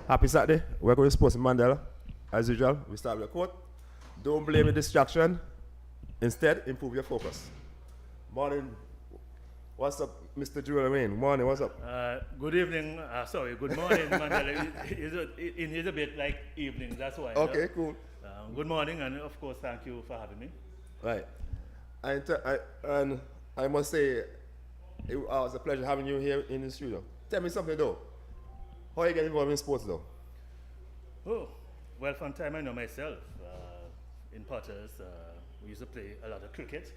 Happy Saturday. We're going to sports in Mandela. As usual, we start with a quote. Don't blame the distraction. Instead, improve your focus. Morning. What's up, Mr. Jewel Wayne? Morning, what's up? Good evening. Good morning, Mandela. It is a bit like evening, that's why. Okay, cool. Good morning, and of course, thank you for having me. Right. And I must say, it was a pleasure having you here in the studio. Tell me something though. How you get involved in sports though? Oh, well, from time I know myself, in Potters, we used to play a lot of cricket.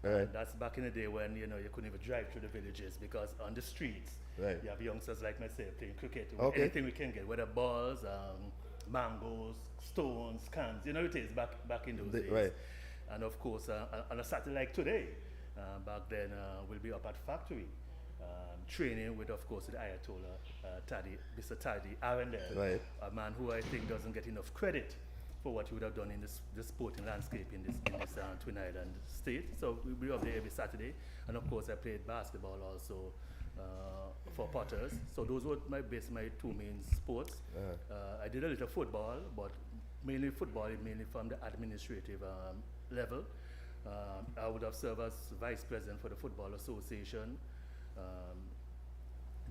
Right. That's back in the day when you couldn't even drive through the villages because on the streets Right. you have youngsters like myself playing cricket. Okay. Anything we can get, whether balls, mangoes, stones, cans. It is back in those days. Right. And of course, on a Saturday like today, back then we'll be up at factory training with, of course, the Ayatollah Mr. Taddy Arundel, Right. a man who I think doesn't get enough credit for what he would have done in this sporting landscape in this Twin Island state. So we'll be up there every Saturday. And of course I played basketball also for Potters. So those were my two main sports. I did a little football, but mainly from the administrative level. I would have served as vice president for the Football Association,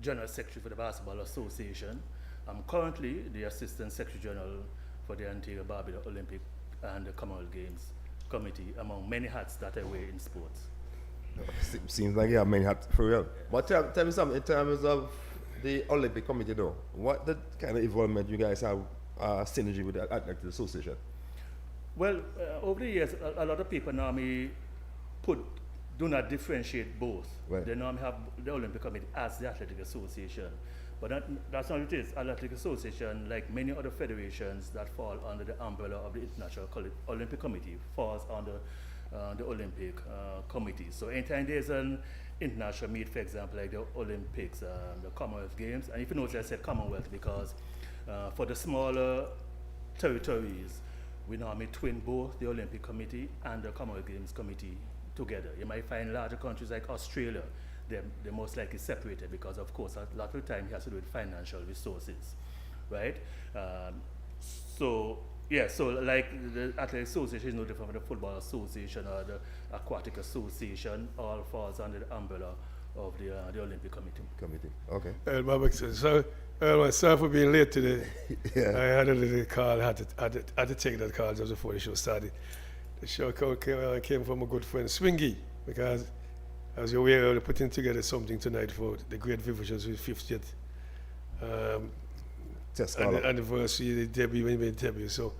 general secretary for the Basketball Association. I'm currently the assistant secretary general for the Antigua Barbados Olympic and the Commonwealth Games Committee, among many hats that I wear in sports. Seems like you have many hats for real. But tell me something in terms of the Olympic Committee though. What the kind of involvement you guys have synergy with the Athletic Association? Well, over the years, a lot of people normally do not differentiate both. Right. They normally have the Olympic Committee as the Athletic Association. But that's not what it is. Athletic Association, like many other federations that fall under the umbrella of the International Olympic Committee, falls under the Olympic Committee. So anytime there's an international meet, for example, like the Olympics, the Commonwealth Games, and if you notice I said Commonwealth because for the smaller territories, we normally twin both the Olympic Committee and the Commonwealth Games Committee together. You might find larger countries like Australia, they're most likely separated because, of course, a lot of the time it has to do with financial resources, right? So like the Athletic Association is no different from the Football Association or the Aquatic Association, all falls under the umbrella of the Olympic Committee. Okay. Sorry for being late today. Yeah. I had a little call, had to take that call just before the show started. The show came from a good friend, Swingy, because as you're aware, we're putting together something tonight for the Great Vivacious 50th anniversary, the debut, when he made debut. So,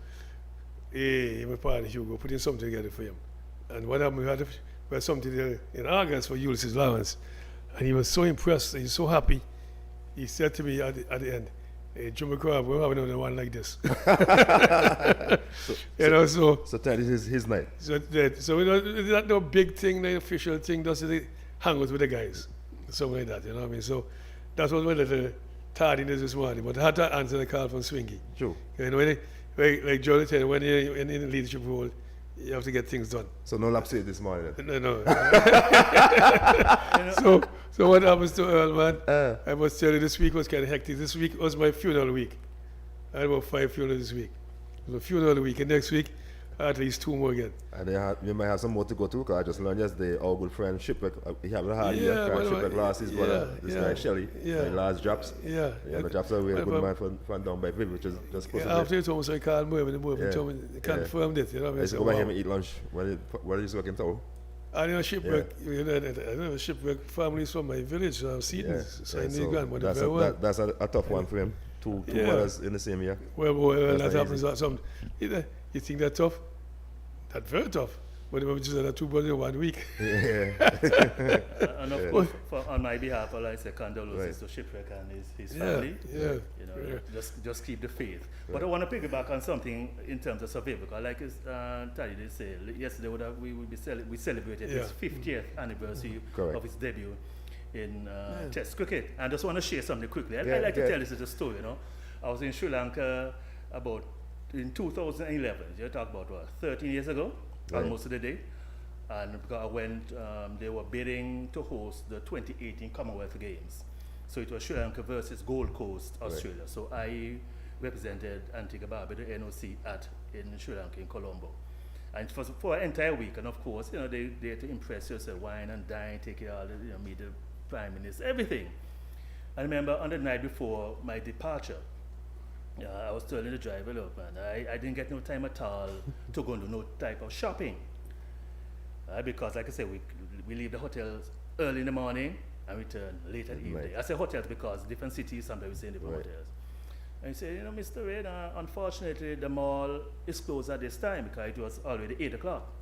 my partner Hugo putting something together for him. And what happened, we had something there in August for Ulysses Lawrence. And he was so impressed, he was so happy. He said to me at the end, "Hey, Jimmy Crab, we're having another one like this." So Teddy is his night. So it's not no big thing, no official thing, just hang out with the guys, something like that, you know what I mean? So that was my little tardiness this morning, but I had to answer the call from Swingy. True. You know, like Joe said, when you're in a leadership role, you have to get things done. So no lapse this morning then? No. So what happens to Earl, man? I must tell you, this week was kind of hectic. This week was my funeral week. I had about 5 funerals this week. It was a funeral week, and next week, at least 2 more again. And you might have some more to go to, because I just learned yesterday our good friend Shipwreck, he had a hard year, Shipwreck lost his brother, this guy Shelley, he lost drops. Yeah. The drops are really good man from down by Viv, which is just possible. After you told me, so I called Mervyn told me, they confirmed it, you know what I mean? I used to go by him and eat lunch when he used to work in town. And Shipwreck, I know Shipwreck families from my village, Seatons, so I knew grandmother very well. That's a tough one for him, two brothers in the same year. Well, that happens. You think that's tough? That's very tough. But we just had 2 brothers in 1 week. And of course, on my behalf, I'd like to say condolences to Shipwreck and his family. Just keep the faith. But I want to piggyback on something in terms of survey, because like Taddy did say, yesterday we celebrated his 50th anniversary of his debut in Test cricket. And I just want to share something quickly. I'd like to tell this as a story, I was in Sri Lanka in 2011, you talk about 13 years ago, almost to the day. And because I went, they were bidding to host the 2018 Commonwealth Games. So it was Sri Lanka versus Gold Coast, Australia. So I represented Antigua Barbuda, the NOC in Sri Lanka, in Colombo. And it was for an entire week, and of course, they had to impress you, so wine and dine, take you all, meet the Prime Minister, everything. I remember on the night before my departure, I was telling the driver, look, man, I didn't get no time at all to go and do no type of shopping. Because, like I said, we leave the hotels early in the morning and return late at evening. Right. I say hotels because different cities, sometimes we stay in different hotels. And he said, Mr. Red, unfortunately, the mall is closed at this time because it was already 8 o'clock.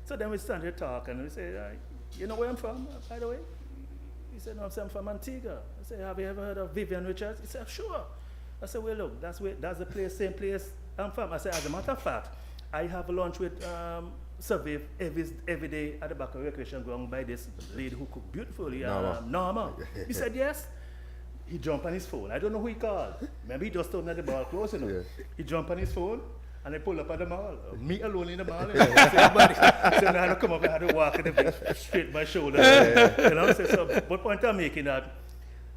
So then we started to talk, and we said, you know where I'm from, by the way? He said, no, I'm from Antigua. I said, have you ever heard of Vivian Richards? He said, sure. I said, well, look, that's the place, same place I'm from. I said, as a matter of fact, I have lunch with Survey every day at the back of recreation ground by this lady who cooked beautifully, Norma. He said, yes. He jumped on his phone. I don't know who he called. Maybe he just told me that the mall closed, Yeah. He jumped on his phone and I pulled up at the mall. Me alone in the mall. So I had to come up and I had to walk in straight my shoulder. So, what point I'm making that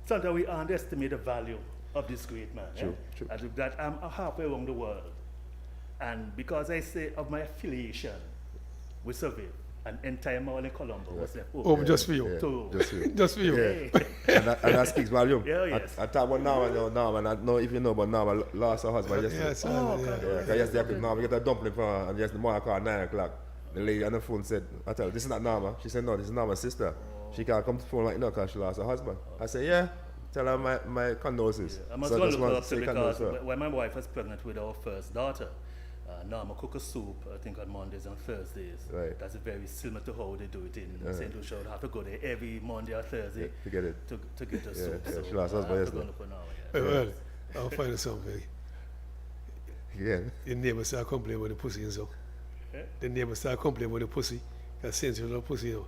sometimes we underestimate the value of this great man. True. That I'm halfway around the world. And because I say of my affiliation with Survey, an entire mall in Colombo was left open. Just for you. Just for you. Just for you. Yeah. and that speaks volume. Yeah, yes. I talk about Norma, and I don't know if you know, but Norma lost her husband yesterday. Yes, Because yesterday Norma get a dumpling from her, and yesterday morning I called 9 o'clock. The lady on the phone said, I tell her, this is not Norma. She said, no, this is Norma's sister. She can't come to the phone right now because she lost her husband. I said, yeah. Tell her my condolences. I must go look her up too, because when my wife was pregnant with our first daughter, Norma cook a soup, I think on Mondays and Thursdays. Right. That's very similar to how they do it in St. Lucia. I have to go there every Monday or Thursday to get it. To get the soup. Yeah, So she lost her husband yesterday. Well, I'll find something. Yeah. The neighbors start complaining about the pussy and so. Yeah. The neighbors start complaining about the pussy. Because since you love pussy, you know.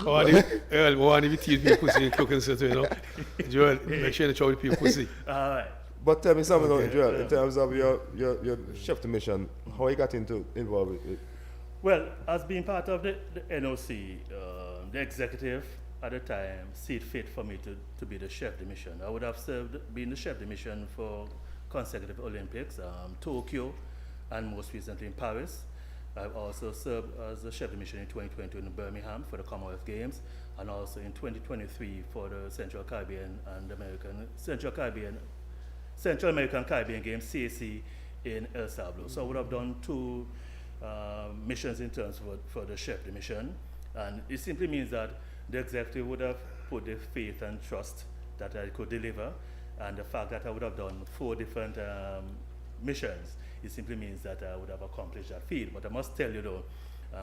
I want to teach people pussy and cooking stuff, you know. Joel, make sure you try to people pussy. All right. But tell me something, Okay, Joel, yeah. in terms of your chef to mission, how you got involved with it? Well, as being part of the NOC, the executive at the time see it fit for me to be the chef de mission. I would have been the chef de mission for consecutive Olympics, Tokyo, and most recently in Paris. I've also served as the chef de mission in 2020 in Birmingham for the Commonwealth Games, and also in 2023 for the Central American Caribbean Games, CAC, in El Salvador. So I would have done 2 missions in terms for the chef de mission, and it simply means that the executive would have put the faith and trust that I could deliver, and the fact that I would have done 4 different missions, it simply means that I would have accomplished that feat. But I must tell you though,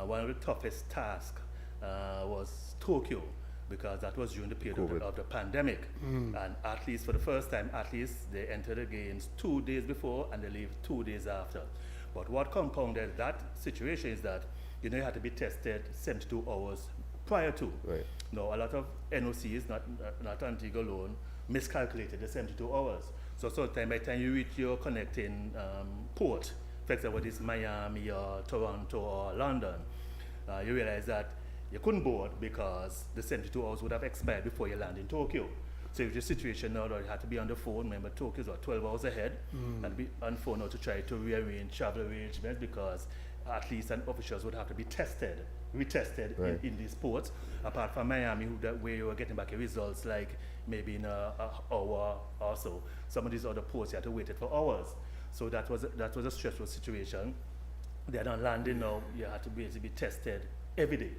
one of the toughest tasks was Tokyo, because that was during the period of the pandemic. And athletes, for the first time, athletes, they enter the games 2 days before and they leave 2 days after. But what compounded that situation is that you had to be tested 72 hours prior to. Right. Now, a lot of NOCs, not Antigua alone, miscalculated the 72 hours. So by the time you reach your connecting port, for example, whether it's Miami or Toronto or London, you realize that you couldn't board because the 72 hours would have expired before you land in Tokyo. So if your situation now that you had to be on the phone, remember Tokyo is 12 hours ahead, and be on the phone now to try to rearrange travel arrangements because athletes and officials would have to be retested Right. in these ports, apart from Miami, where you were getting back your results like maybe in an hour or so. Some of these other ports you had to wait it for hours. So that was a stressful situation. Then on landing now, you had to basically be tested every day.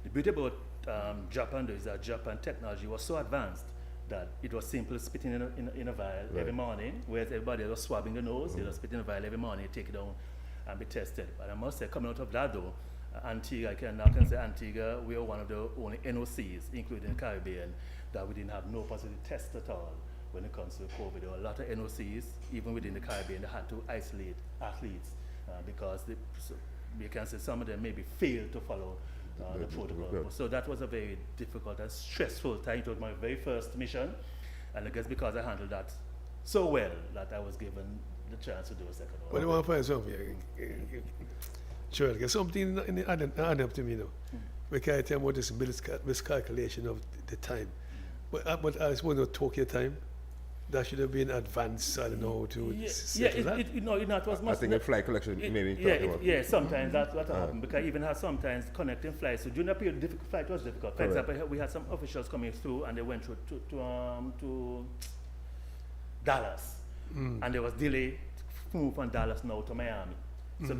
The beauty about Japan though is that Japan technology was so advanced that it was simple spitting in a vial every morning, whereas everybody was swabbing the nose, they just spit in a vial every morning, take it down and be tested. But I must say, coming out of that though, Antigua, I can say Antigua, we are one of the only NOCs, including the Caribbean, that we didn't have no positive tests at all when it comes to COVID. There were a lot of NOCs, even within the Caribbean, that had to isolate athletes because you can say some of them maybe failed to follow the protocol. So that was a very difficult and stressful time. It was my very first mission, and I guess because I handled that so well that I was given the chance to do a second one. But I want to find something. Sure, get something add up to me now. We can't tell about this miscalculation of the time. But I suppose no Tokyo time. That should have been advanced. I don't know how to settle that. It was I think the flight collection maybe talking about. sometimes that's what happened because even had sometimes connecting flights. So during that period, flight was difficult. For Correct. example, we had some officials coming through and they went through to Dallas, and there was delay to move from Dallas now to Miami.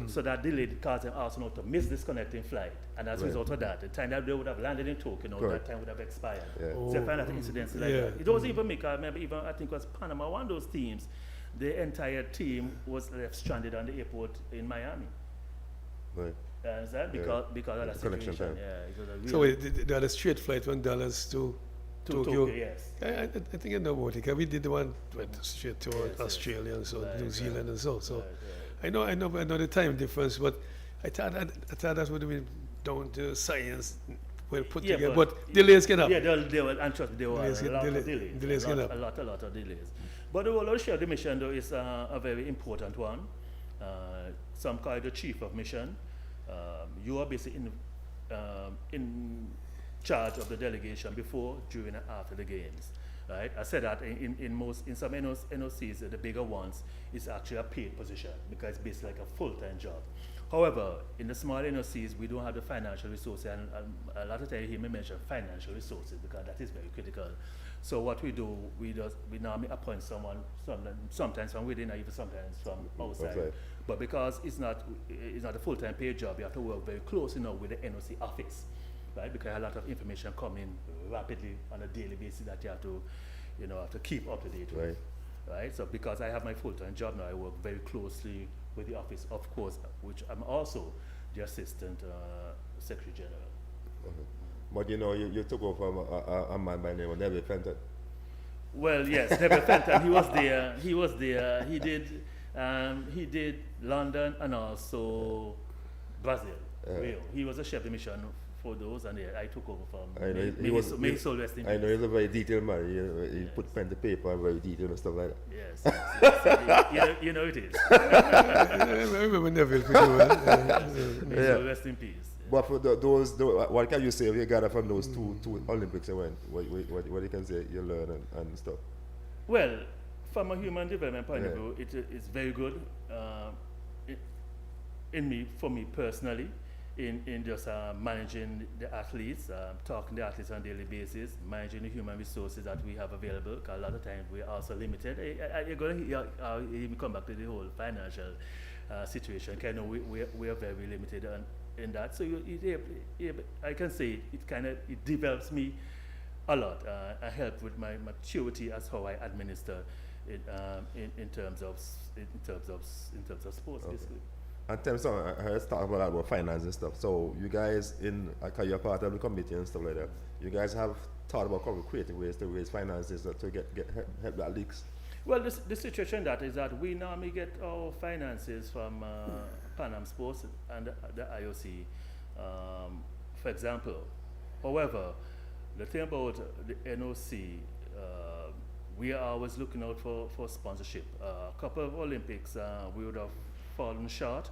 So that delay caused them also now to miss this connecting flight, and as a result of that, the time that they would have landed in Tokyo, Correct. that time would have expired. Yeah. So I find that incidents like that. It wasn't even me, 'cause I remember even I think it was Panama, one of those teams, the entire team was left stranded on the airport in Miami. Right. Understand? Yeah. Because of that The connection situation. time. Yeah, it was a real So wait, they had a straight flight from Dallas to Tokyo. yes. I think I know about it. 'Cause we did the one went straight to Yes, Australia and so Right, New right. Zealand and so. So Right, right. I know the time difference, but I thought that would have been down to science, well put Yeah, together. but- But delays can happen. Yeah, they were, and trust me, there were Delays a get- lot delay- of delays. delays get a up. lot of delays. But the role of the mission, though, is a very important one. Some call it the chief of mission. You are basically in charge of the delegation before, during, and after the games. Right? I said that in some NOCs, the bigger ones, it's actually a paid position because it's basically like a full-time job. However, in the small NOCs, we don't have the financial resources, and a lot of times you hear me mention financial resources because that is very critical. So what we do, we normally appoint someone, sometimes from within or even sometimes from outside. Outside. But because it's not a full-time paid job, you have to work very closely now with the NOC office, right? Because a lot of information coming rapidly on a daily basis that you have to keep up to date with. Right? So because I have my full-time job now, I work very closely with the office, of course, which I'm also the assistant secretary general. Okay. But you took over from a man by the name of Neville Fenton. Well, yes, Neville Fenton. He was there. He did London and also Brazil, Rio. He was a chef de mission for those, and I took over from. I know May his soul rest in I know peace. he's a very detailed man. He put pen to paper and very detailed and stuff like that. Yes. You know it is. I remember Neville pretty well. May his soul rest in peace. But for those, what can you say if you gather from those two Olympics you went? What you can say you learn and stuff? Well, from a human development point of view, it's very good for me personally, in just managing the athletes, talking to the athletes on a daily basis, managing the human resources that we have available, because a lot of times we are also limited. You're going to hear me come back to the whole financial situation. We are very limited in that. So I can say it develops me a lot. I help with my maturity as how I administer it in terms of sports, basically. And tell me something, I heard talk about finance and stuff. So you guys because you're part of the committee and stuff like that, you guys have thought about creative ways to raise finances to help the leagues? Well, the situation that is that we normally get our finances from Pan Am Sports and the IOC, for example. However, the thing about the NOC, we are always looking out for sponsorship. A couple of Olympics, we would have fallen short.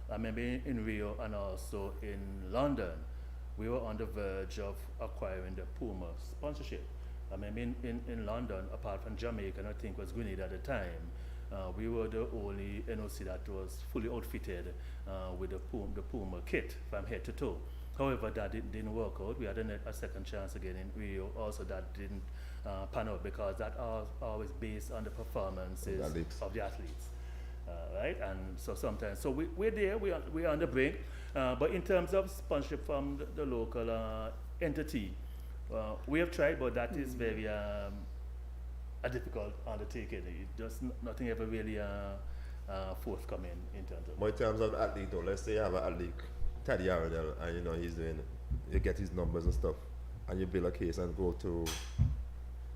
I remember in Rio and also in London, we were on the verge of acquiring the Puma sponsorship. I mean, in London, apart from Jamaica, and I think was Grenada at the time, we were the only NOC that was fully outfitted with the Puma kit from head to toe. However, that didn't work out. We had a second chance again in Rio. Also, that didn't pan out because that are always based on the performances of the athletes. Right, and so sometimes, we're there, we're on the brink, but in terms of sponsorship from the local entity, we have tried, but that is very a difficult undertaking. Just nothing ever really forthcoming in terms of. But in terms of the athlete, though, let's say you have an athlete, Teddy Aradell, and he's doing, you get his numbers and stuff, and you build a case and go to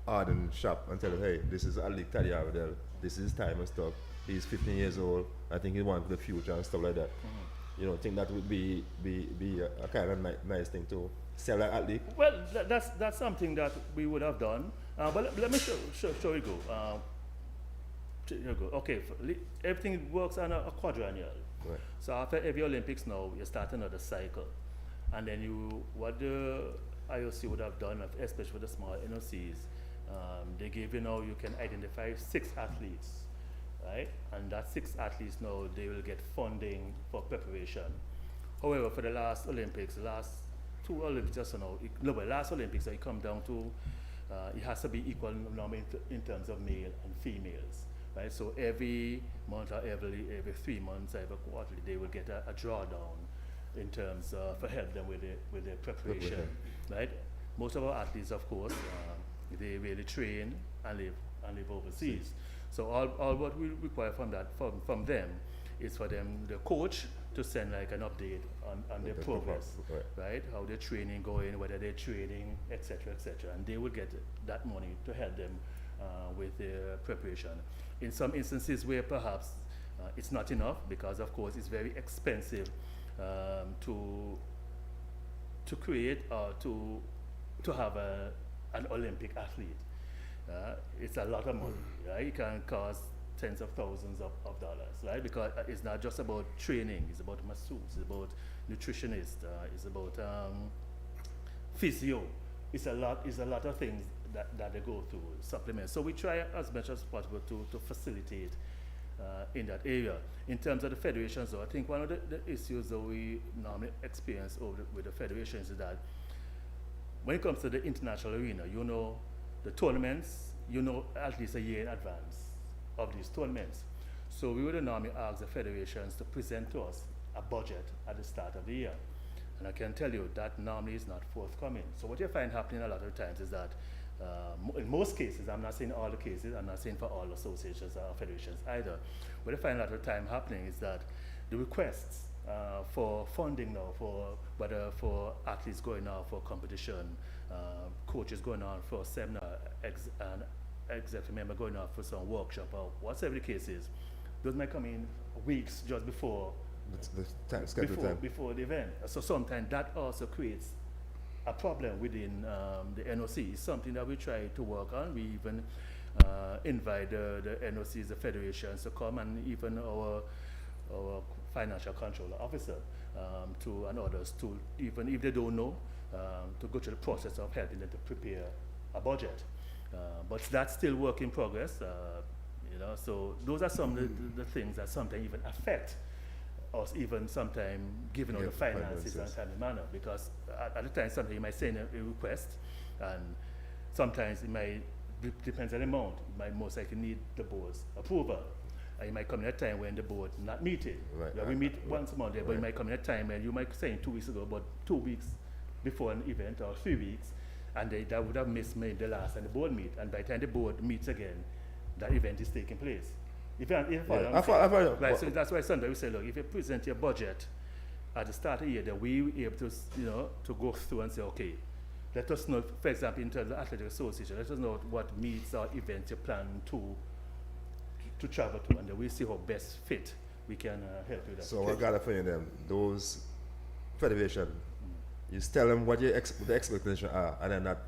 Arden shop and tell him, hey, this is athlete Teddy Aradell, this is his time and stuff. He's 15 years old. I think he wants the future and stuff like that. I think that would be a kind of nice thing to sell that athlete. Well, that's something that we would have done. But let me show you go. Okay, everything works on a quadrennial. Right. So after every Olympics now, you start another cycle, and then what the IOC would have done, especially for the small NOCs, they gave, you can identify 6 athletes, right? And that 6 athletes now, they will get funding for preparation. However, for the last Olympics, the last 2 Olympics just now, but last Olympics, it come down to, it has to be equal in terms of male and females, right? So every month or every 3 months, every quarterly, they will get a drawdown in terms for help them with their preparation, right? Most of our athletes, of course, they really train and live overseas. So all what we require from them is for them, the coach, to send like an update on their progress, right? How their training going, whether they're training, etc., etc. And they will get that money to help them with their preparation. In some instances where perhaps it's not enough, because of course it's very expensive to create or to have an Olympic athlete. It's a lot of money, right? It can cost tens of thousands of dollars, right? Because it's not just about training, it's about masseuse, it's about nutritionist, it's about physio. It's a lot of things that they go through, supplements. So we try as much as possible to facilitate in that area. In terms of the federations, though, I think one of the issues that we normally experience with the federations is that when it comes to the international arena, the tournaments, at least a year in advance of these tournaments. So we would normally ask the federations to present to us a budget at the start of the year. And I can tell you that normally is not forthcoming. So what you find happening a lot of times is that in most cases, I'm not saying all the cases, I'm not saying for all associations or federations either, what I find a lot of time happening is that the requests for funding now, whether for athletes going out for competition, coaches going on for seminar, executive member going out for some workshop, or whatever the case is, those might come in weeks just before before the event. So sometimes that also creates a problem within the NOC. It's something that we try to work on. We even invite the NOCs, the federations, to come, and even our financial controller officer and others to, even if they don't know, to go through the process of helping them to prepare a budget. But that's still work in progress. So those are some of the things that sometimes even affect us, even sometimes giving out the finances in a timely manner, because at the time sometimes you might send a request, and sometimes it might depends on the amount. You might most likely need the board's approval. And you might come in a time when the board not meeting. We meet once a month, but you might come in a time when you might say 2 weeks ago, but 2 weeks before an event or 3 weeks, and that would have missed maybe the last and the board meet, and by the time the board meets again, that event is taking place. So that's why sometimes we say, look, if you present your budget at the start of the year, then we will be able to, to go through and say, okay, let us know, for example, in terms of the Athletic Association, let us know what meets or events you plan to travel to, and then we'll see how best fit we can help you with that. So I got to find them, those federation, you tell them what the expectations are, and then not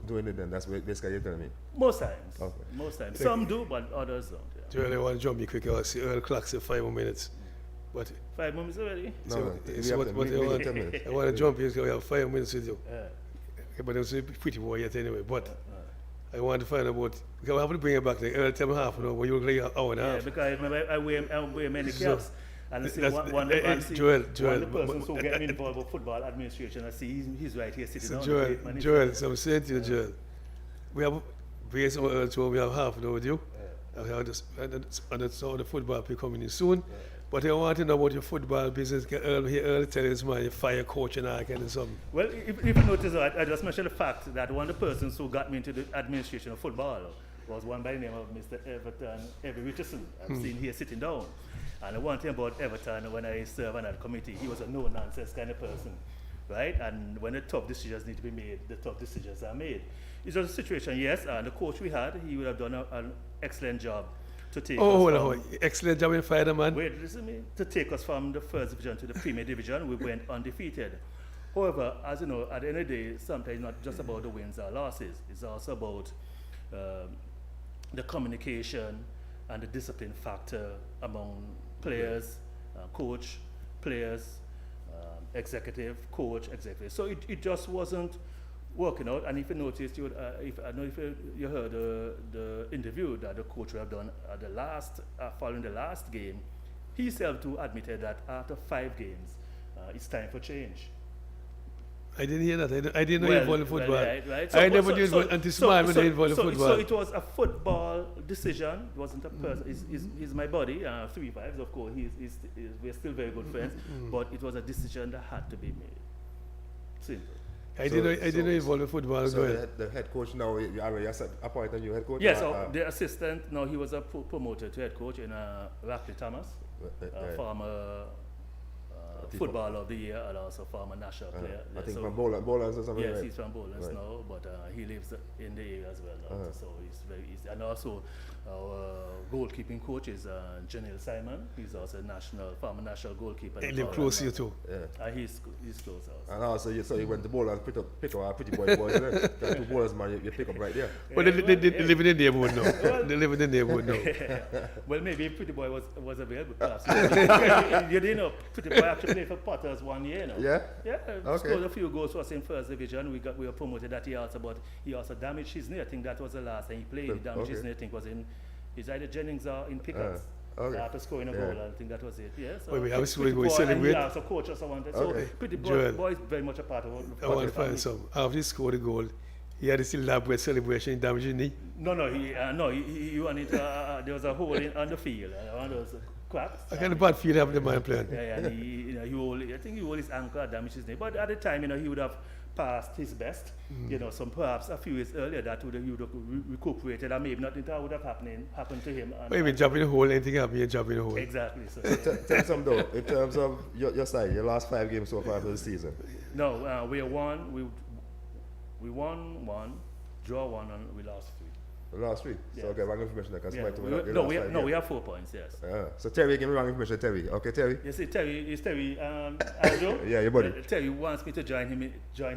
doing it, then that's what basically you're telling me. Most times. Okay. Most times. Some do, but others don't. Do you really want to jump me quick? I see Earl clock say 5 more minutes. But 5 more minutes already? I want to jump here because we have 5 minutes with you. Okay, but it's pretty boy yet anyway. But I want to find out about, because I have to bring it back to Earl 10.5, but you look like an hour and a half. Yeah, because I wear many caps. And I see one Joel, the person who get involved with football administration, I see he's right here sitting down. Joel, so I'm saying to you, Joel, we have, based on Earl 12, we have half an hour with you. And the football be coming in soon. But I want to know about your football business. Earl tell us man, you fire coach and all kind of something. Well, if you notice, I just mentioned the fact that one of the persons who got me into the administration of football was one by the name of Mr. Everett Richardson. I'm seen here sitting down. And the one thing about Everton, when I serve on that committee, he was a no-nonsense kind of person, right? And when the tough decisions need to be made, the tough decisions are made. It's just a situation, yes, and the coach we had, he would have done an excellent job to take us excellent job in fire, man. Wait, listen to me. To take us from the first division to the Premier Division, we went undefeated. However, as you know, at the end of the day, sometimes it's not just about the wins or losses. It's also about the communication and the discipline factor among players, coach, players, executive, coach, executive. So it just wasn't working out. And if you noticed, you would, I don't know if you heard the interview that the coach would have done at the last, following the last game, he himself too admitted that after 5 games, it's time for change. I didn't hear that. I didn't know you involved in football. Right. I never did until small when they involved in football. So it was a football decision. It wasn't a person. He's my buddy. 3-5, of course. We're still very good friends. But it was a decision that had to be made. Simple. I didn't know you involved in football. So the head coach now, you already appointed a new head coach? Yes, the assistant, now he was a promoted to head coach in Rackley Thomas, former footballer of the year and also former national player. I think from Bowlands or something. Yes, right? he's from Bowlands now, but he lives in the area as well now, so he's very easy. And also our goalkeeping coach is Janelle Simon. He's also a former national goalkeeper. He lives close to you too. Yeah. He's close also. And also, you went to Bowlands, pick up our pretty boys, right? There are 2 bowlers, man, you pick up right there. But they live in the neighborhood now. They live in the neighborhood now. Well, maybe Pretty Boy was a very good pass. You didn't know Pretty Boy actually played for Potters 1 year now. Yeah? Yeah, Okay. scored a few goals for us in first division. We were promoted that year also, but he also damaged his knee. I think that was the last time he played. He damaged his knee. I think was in either Jennings or in Pickups. Okay. After scoring a goal, I think that was it. Yeah. So Well, we have a Pretty story Boy celebrate. and he also coach us. Okay. So Pretty Joel. Boy is very much a part of I want to find some. After he scored a goal, he had this elaborate celebration, damaged his knee. He won it. There was a hole on the field. One of those cracks. I kind of bad feel having the man playing. Yeah, and I think he rolled his ankle, damaged his knee. But at the time, he would have passed his best. Some perhaps a few years earlier that he would have recuperated, and maybe nothing would have happened to him. But even jumping in the hole, anything happen, you jump in the hole. Exactly. So, Tell me something though, in terms of your side, your last 5 games so far for the season. no, we won. We won 1, draw 1, and we lost 3. Last week. Yes. So okay, wrong information because Yeah. We have 4 points. Yes. So Terry, give me wrong information, Terry. Okay, Terry. You see, Terry, Aldo. Yeah, your buddy. Terry wants me to join him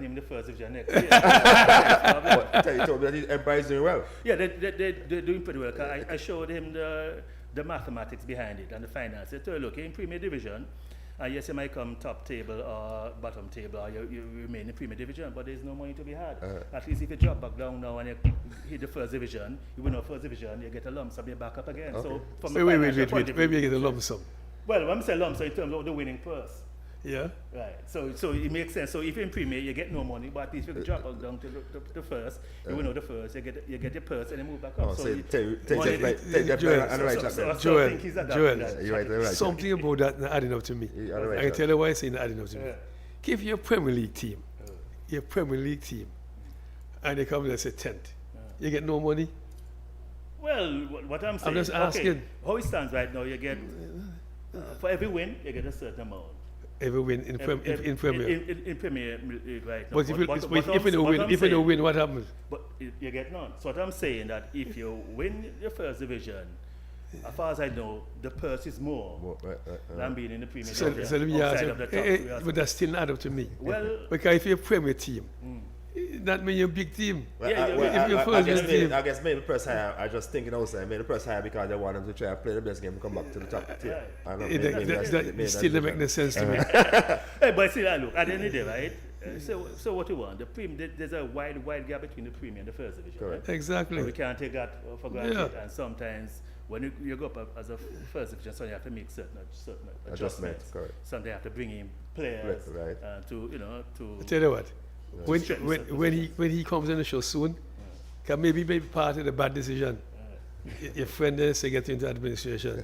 in the first division next year. But Terry told me that his Empire is doing well. Yeah, they're doing pretty well. 'Cause I showed him the mathematics behind it and the finance. I told him, look, in Premier Division, yes, you might come top table or bottom table, or you remain in Premier Division, but there's no money to be had. At least if you drop back down now and you hit the first division, you win the first division, you get a lump sum, you're back up again. Okay. So from Wait, maybe you get a lump sum. Well, when I say lump sum, in terms of the winning purse. Yeah? Right. So it makes sense. So if you're in Premier, you get no money, but at least if you drop down to the first, you win the first, you get your purse and you move back up. Oh, so say Terry Joel, think he's adapting that. You're right. Something about that not adding up to me. Yeah, right, I can yeah. tell you why I say not adding up to me. Yeah. If you're a Premier League team, and they come, let's say 10th, you get no money. Well, what I'm saying, just asking. Okay, how it stands right now, you get, for every win, you get a certain amount. Every win in Premier. In Premier League right now. But if you don't win, what happens? But you get none. So what I'm saying that if you win your first division, as far as I know, the purse is more than being in the Premier League. So let me ask you, but that's still not up to me. Well, Because if you're a Premier team, that means you're a big team. Well, I guess maybe the press higher. I just thinking outside. Maybe the press higher because they want them to try and play the best game and come back to the top tier. I don't know. That still doesn't make no sense to me. Hey, but see, look, at the end of the day, right? So what you want? There's a wide gap between the Premier and the first division. Correct. Right? Exactly. We can't take that for granted. And sometimes when you go up as a first division, so you have to make certain adjustments. Correct. Sometimes you have to bring in players Right. to. I tell you what, when he comes on the show soon, can maybe be part of the bad decision. Your friend is to get into administration.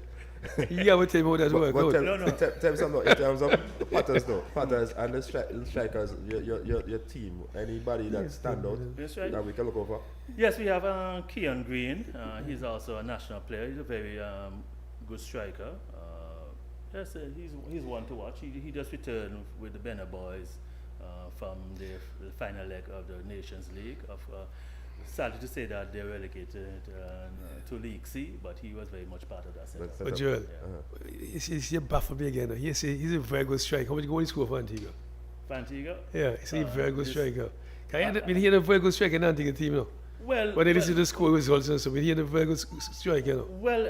You have to tell me how that works out. Tell me something in terms of the Potters and the strikers, your team, anybody that stand out that we can look over? Yes, we have Keon Green. He's also a national player. He's a very good striker. Yes, he's one to watch. He just returned with the Benner boys from the final leg of the Nations League. Sadly to say that they're relegated to League C, but he was very much part of that setup. But Joel, you baffle me again. He's a very good striker. How much goal he score for Antigua? For Antigua? Yeah, he's a very good striker. He had a very good striker in the Antigua team, Well, when they listen to the score results and so, he had a very good striker, Well,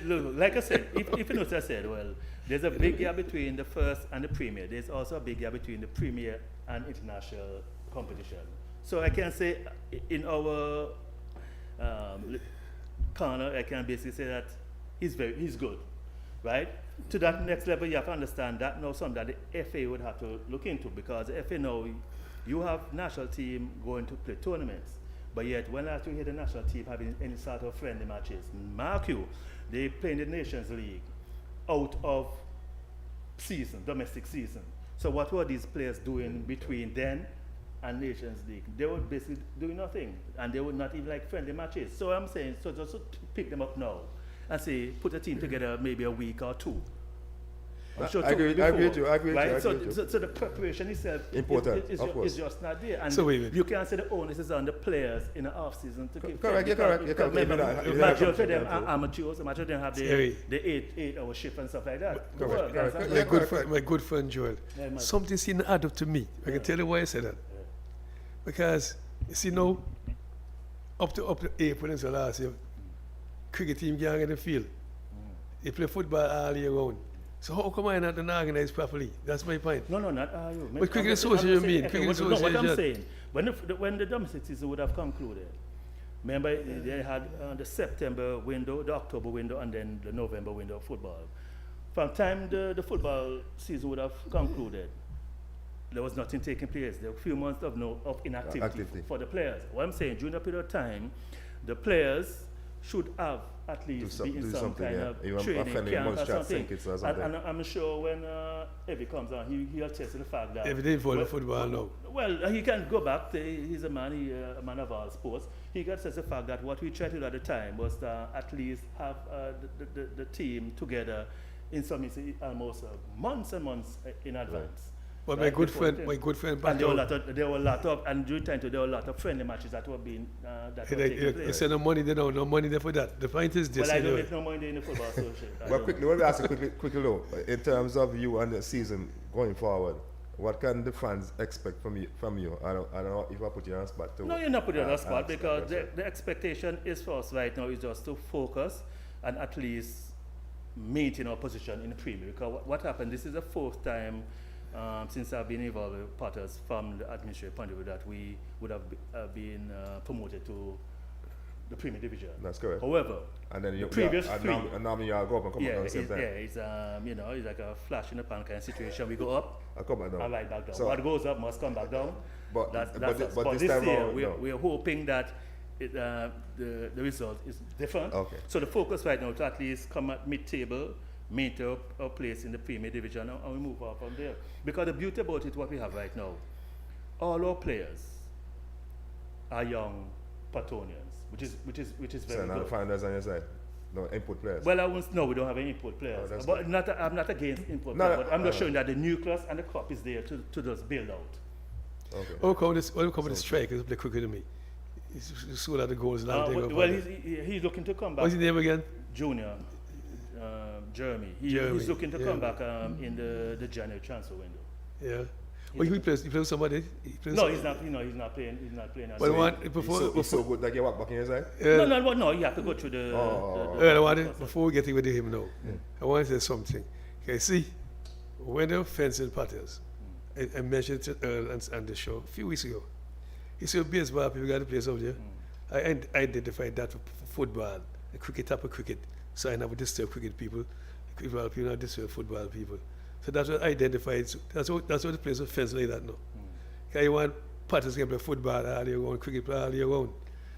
look, like I said, if you notice, I said, well, there's a big gap between the first and the Premier. There's also a big gap between the Premier and international competition. So I can say in our corner, I can basically say that he's good, right? To that next level, you have to understand that now something that the FA would have to look into, because the FA now, you have national team going to play tournaments, but yet when last you hear the national team having any sort of friendly matches, mark you, they play in the Nations League out of season, domestic season. So what were these players doing between then and Nations League? They were basically doing nothing, and they would not even like friendly matches. So I'm saying, so just to pick them up now and say, put a team together maybe a week or two. I agree with you. Right? So the preparation itself is just not there. And So you can't say the onus is on the players in the off season to keep Correct, you're correct. Majority of them are amateurs, majority of them have the 8-hour shift and stuff like that. Correct. My good friend Joel, Yeah, man. something seemed to add up to me. I can tell you why I said that. Because, you see now, up to April and so last year, cricket team can't get in the field. They play football all year round. So how come I not organized properly? That's my point. No, not you. But cricket association mean? Cricket No, what I'm association. saying, when the domestic season would have concluded, remember they had the September window, the October window, and then the November window of football. From time the football season would have concluded, there was nothing taking place. There were a few months of inactivity for the players. What I'm saying, during a period of time, the players should have at least be in some kind of training camp or something. And I'm sure when Evie comes on, he'll attest to the fact that Every day for football now. Well, he can go back. He's a man of all sports. He can attest to the fact that what we tried to do at the time was to at least have the team together in some instances almost months and months in advance. But my good friend, and there were a lot of, and during time there were a lot of friendly matches that were being taking place. You say no money there now, no money there for that. The point is this. Well, I don't make no money in the football association. Well, quickly, let me ask you quickly though, in terms of you and the season going forward, what can the fans expect from you? I don't know if I put you on the spot too. No, you're not putting on the spot, because the expectation is for us right now is just to focus and at least maintain our position in the Premier. Because what happened, this is the fourth time since I've been involved with Potters from the administrative point of view that we would have been promoted to the Premier Division. That's correct. However, and then the previous three, and now you go up and come back down at the same time. it's it's like a flash in the pan kind of situation. We go up, I come back down. and right back down. So, what goes up must come back down. But But this time year around, we're hoping that the result is different. Okay. So the focus right now to at least come at mid-table, maintain our place in the Premier Division, and we move on from there. Because the beauty about it, what we have right now, all our players are young Pattonians, which is very so now the good. founders on your side, no input players. Well, I won't. No, we don't have any import players. that's But I'm not against import players. But I'm just showing that the nucleus and the crop is there to just build out. Okay. How come the strikers play quicker than me? He's scored out the goals last day. Well, he's looking to come back. What's his name again? Junior, Jeremy. Jeremy, He's looking to yeah. come back in the January transfer window. Yeah. Well, he plays with somebody. No, he's not. He's not playing. He's not playing. He's so good that you walk back in your side? No. You have to go through the. Before we get with him now, I want to say something. Okay, see, when the fencing Potters, I mentioned it on the show a few weeks ago. He said baseball people got to play something. I identified that for football, the cricket type of cricket. So I never disturb cricket people. Football people not disturb football people. So that's what I identified. So that's what the players of fence like that now. Because you want Potters can play football all year round, cricket play all year round.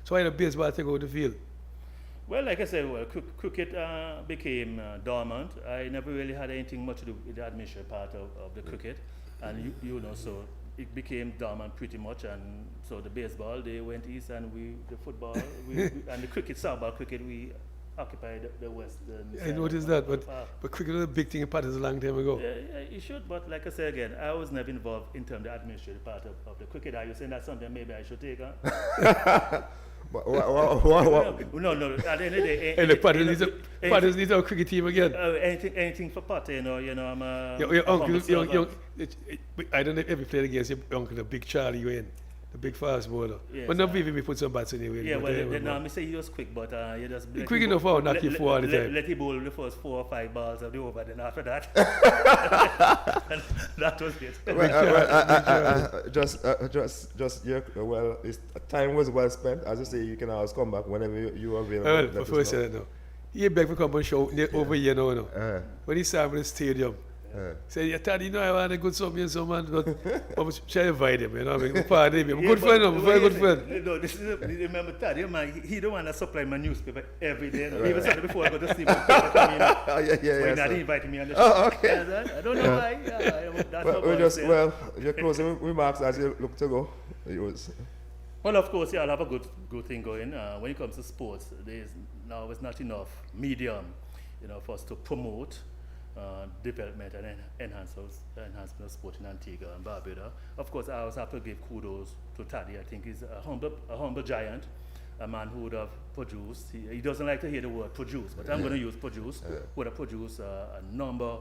So why the baseball take over the field? Well, like I said, cricket became dormant. I never really had anything much to do with the administrative part of the cricket, and so it became dormant pretty much. And so the baseball they went east, and the football and the cricket, softball cricket, we occupied the western. I noticed that, but cricket was a big thing in Potters a long time ago. Yeah, you should, but like I said again, I was never involved in terms of the administrative part of the cricket. Are you saying that's something maybe I should take on? But No. At the end of the day, And the Potters need a cricket team again. anything for Potter, I'm a Your uncle, humble servant. I don't know if you played against your uncle, the big Charlie Wayne. the big fast bowler. Yes, But not even we put some bats anyway. Yeah, well, I say he was quick, but he just He quick enough for knock you four all the time. Let him bowl the first 4 or 5 balls of the over, then after that, that was it. Time was well spent. As I say, you can always come back whenever you are available. Well, Let for us first, know. no. He back for come and show over here now. No. When he saw him in the stadium, said, yeah, Taddy, you know, I want a good something, so man, but I was trying to invite him, you know, I mean, pardon him. Good friend, I'm a very good friend. No, this is, remember Taddy, man, he don't want to supply my newspaper every day. No. He even said it before I go to sleep. When not inviting me on the show. Oh, okay. I don't know why. That's your closing remarks as you look to go. Well, of course, yeah, I'll have a good thing going. When it comes to sports, there's now it's not enough medium, for us to promote development and enhancement of sport in Antigua and Barbuda. Of course, I also have to give kudos to Taddy. I think he's a humble giant, a man who would have produced. He doesn't like to hear the word produce, but I'm going to use produce. Would have produced a number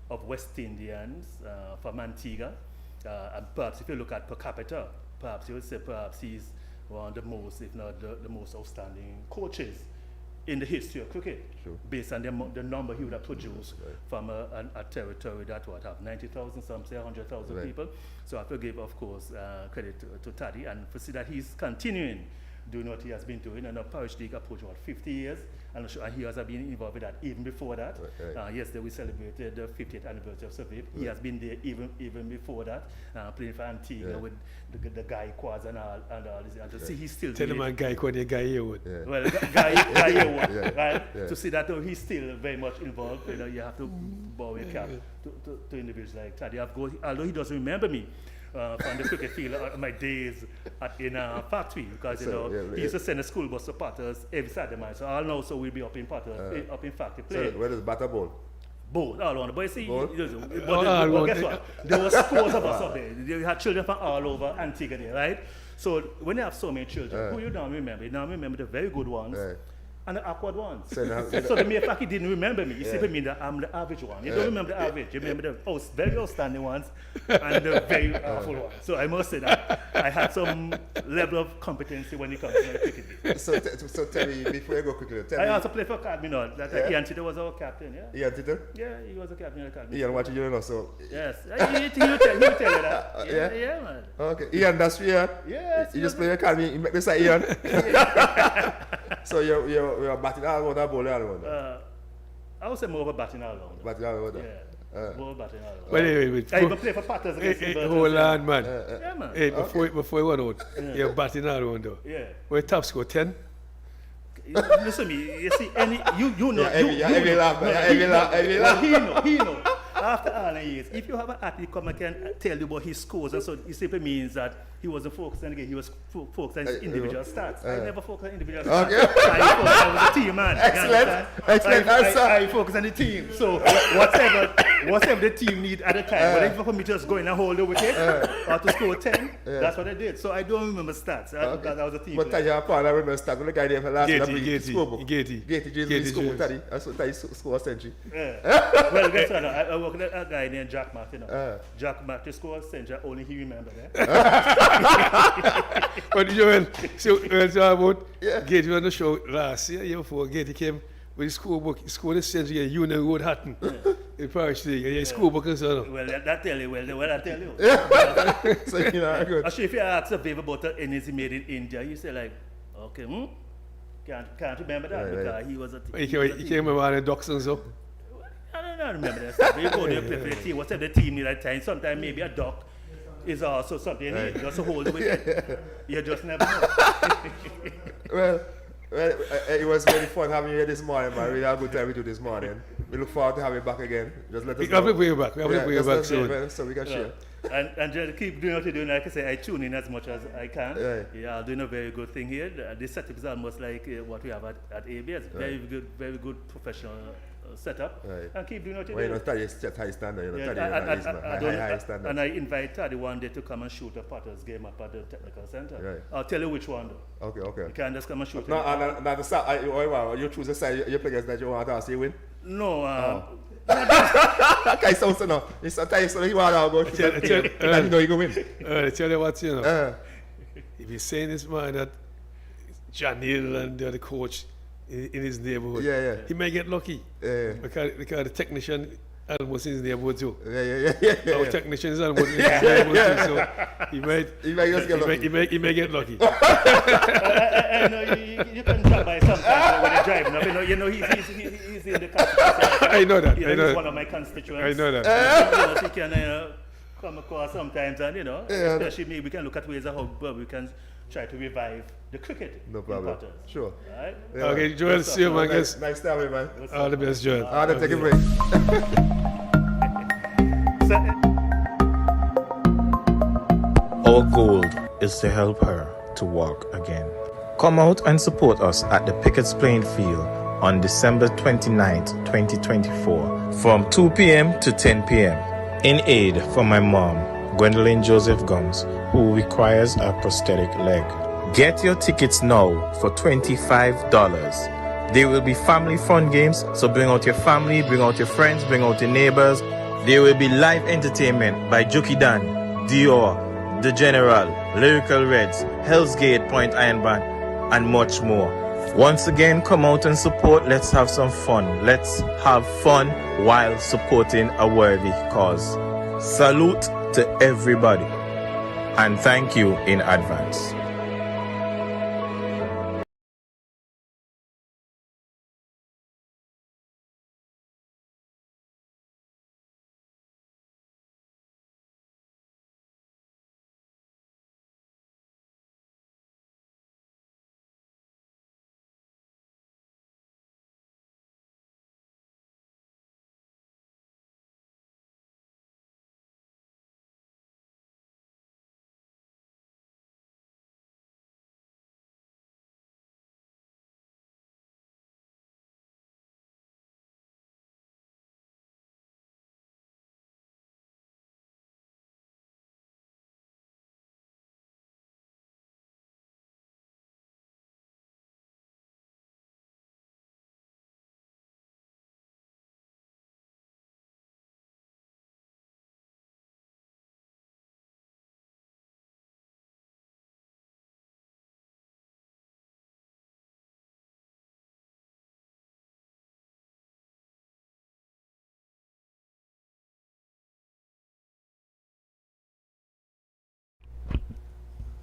of West Indians from Antigua. And perhaps if you look at per capita, perhaps you would say perhaps he's one of the most, if not the most outstanding coaches in the history of cricket, based on the number he would have produced from a territory that would have 90,000, some say 100,000 people. So I have to give, of course, credit to Taddy, and to see that he's continuing doing what he has been doing. And the Parish League approached 50 years, and he has been involved with that even before that. Yesterday we celebrated the 50th anniversary of Survey. He has been there even before that, playing for Antigua with the Guy Quads and all this. And to see he's still tell the man Guy Quad, Guy Yearwood. Well, Guy Yearwood, right? To see that he's still very much involved. You have to bow your cap to individuals like Taddy. Although he doesn't remember me from the cricket field my days in a factory, because he used to send a school bus to Potters every Saturday night. So I'll know, so we'll be up in Potters, up in factory playing. So where does batter ball? Both, all around. But you see, but guess what? There were scores of us up there. You had children from all over Antigua there, right? So when you have so many children, who you don't remember? You now remember the very good ones. And the awkward ones. So the mere fact he didn't remember me, you simply mean that I'm the average one. You don't remember the average, you remember the very outstanding ones and the very awful ones. So I must say that I had some level of competency when it comes to my cricket. So tell me, before you go quickly, tell me. I also played for Academy now. Ian Tito was our captain, Ian Tito? Yeah, he was a captain of Academy. Ian, what you know, so? Yes, he'll tell you that. Yeah, man. Okay, Ian, that's Ian? Yes. You just play Academy, you make this like Ian? So you're batting all around that ball all around? I would say more of a batting all around. Batting all around? Yeah, more batting all around. But anyway, I even play for Potters against him. hold on, man. Yeah, man. Hey, before you went out, you're batting all around though. Yeah. Where top score 10? Listen to me, you see, you know. Every laugh. He know. After all the years, if you have an athlete come and can tell you about his scores, and so it simply means that he wasn't focused on the game, he was focused on his individual stats. I never focused on individual stats. Okay. I was a team man. Excellent answer. I focus on the team. So whatever the team need at the time, whether it's for me to just go in and hold the wicket or to score 10, that's what I did. So I don't remember stats because I was a team player. But Taddy, I remember stats. When the guy there for last Gatey scored Taddy. I saw Taddy score a century. Well, guess what? I work with a guy named Jack Martin. Jack Martin scored a century, only he remembered that. But Joel, so about Gatey on the show last year before Gatey came with his school book, he scored a century at Union Road Hatton in Parish League. And his school book and so on. Well, that tell you, well, I tell you. So, good. Actually, if you ask a baby about the innings he made in India, you say like, okay, can't remember that because he was a team. He came around the Ducks and so. I don't remember that stuff. You go there play for the team, whatever the team need at the time. Sometimes maybe a duck is also something you need, just to hold the wicket. You just never know. Well, it was very fun having you here this morning, man. We had a good time with you this morning. We look forward to having you back again. Just let us know. We have to bring you back. We have to bring you back soon. So we can share. And just keep doing what you're doing. Like I say, I tune in as much as I can. Yeah, I'm doing a very good thing here. This setup is almost like what we have at ABS. Very good professional setup. And keep doing what you're doing. Taddy is high standard. High standard. And I invite Taddy one day to come and shoot a Potters game up at the technical center. I'll tell you which one though. Okay. You can't just come and shoot it. No, you choose a side, you play against that you want to see win? No. Okay, so no. It's a time so he want to go shoot. And you know you go win. Tell you what, if he's saying this man that John Neal and the other coach in his neighborhood, Yeah. he may get lucky. Yeah. Because the technician almost in his neighborhood too. Yeah. Our technician is almost in his neighborhood too, so he might just get lucky. he may get lucky. I know you can drop by sometimes when you're driving up. You know he's in the constituency. I know that. He's one of my constituents. I know that. He can come across sometimes, and especially maybe we can look at ways of how we can try to revive the cricket. No problem. Importance. Sure. Right? Yeah. Okay, Joel, see you, man. Nice to have you, man. All the best, Joel. Take a break. Our goal is to help her to walk again. Come out and support us at the Pickett's Playing Field on December 29th, 2024 from 2 p.m. to 10 p.m. in aid for my mom, Gwendolyn Joseph Gums, who requires a prosthetic leg. Get your tickets now for $25. There will be family fun games, so bring out your family, bring out your friends, bring out your neighbors. There will be live entertainment by Jokey Dan, Dior, The General, Lyrical Reds, Hell's Gate, Point Iron Band, and much more. Once again, come out and support. Let's have some fun. Let's have fun while supporting a worthy cause. Salute to everybody, and thank you in advance.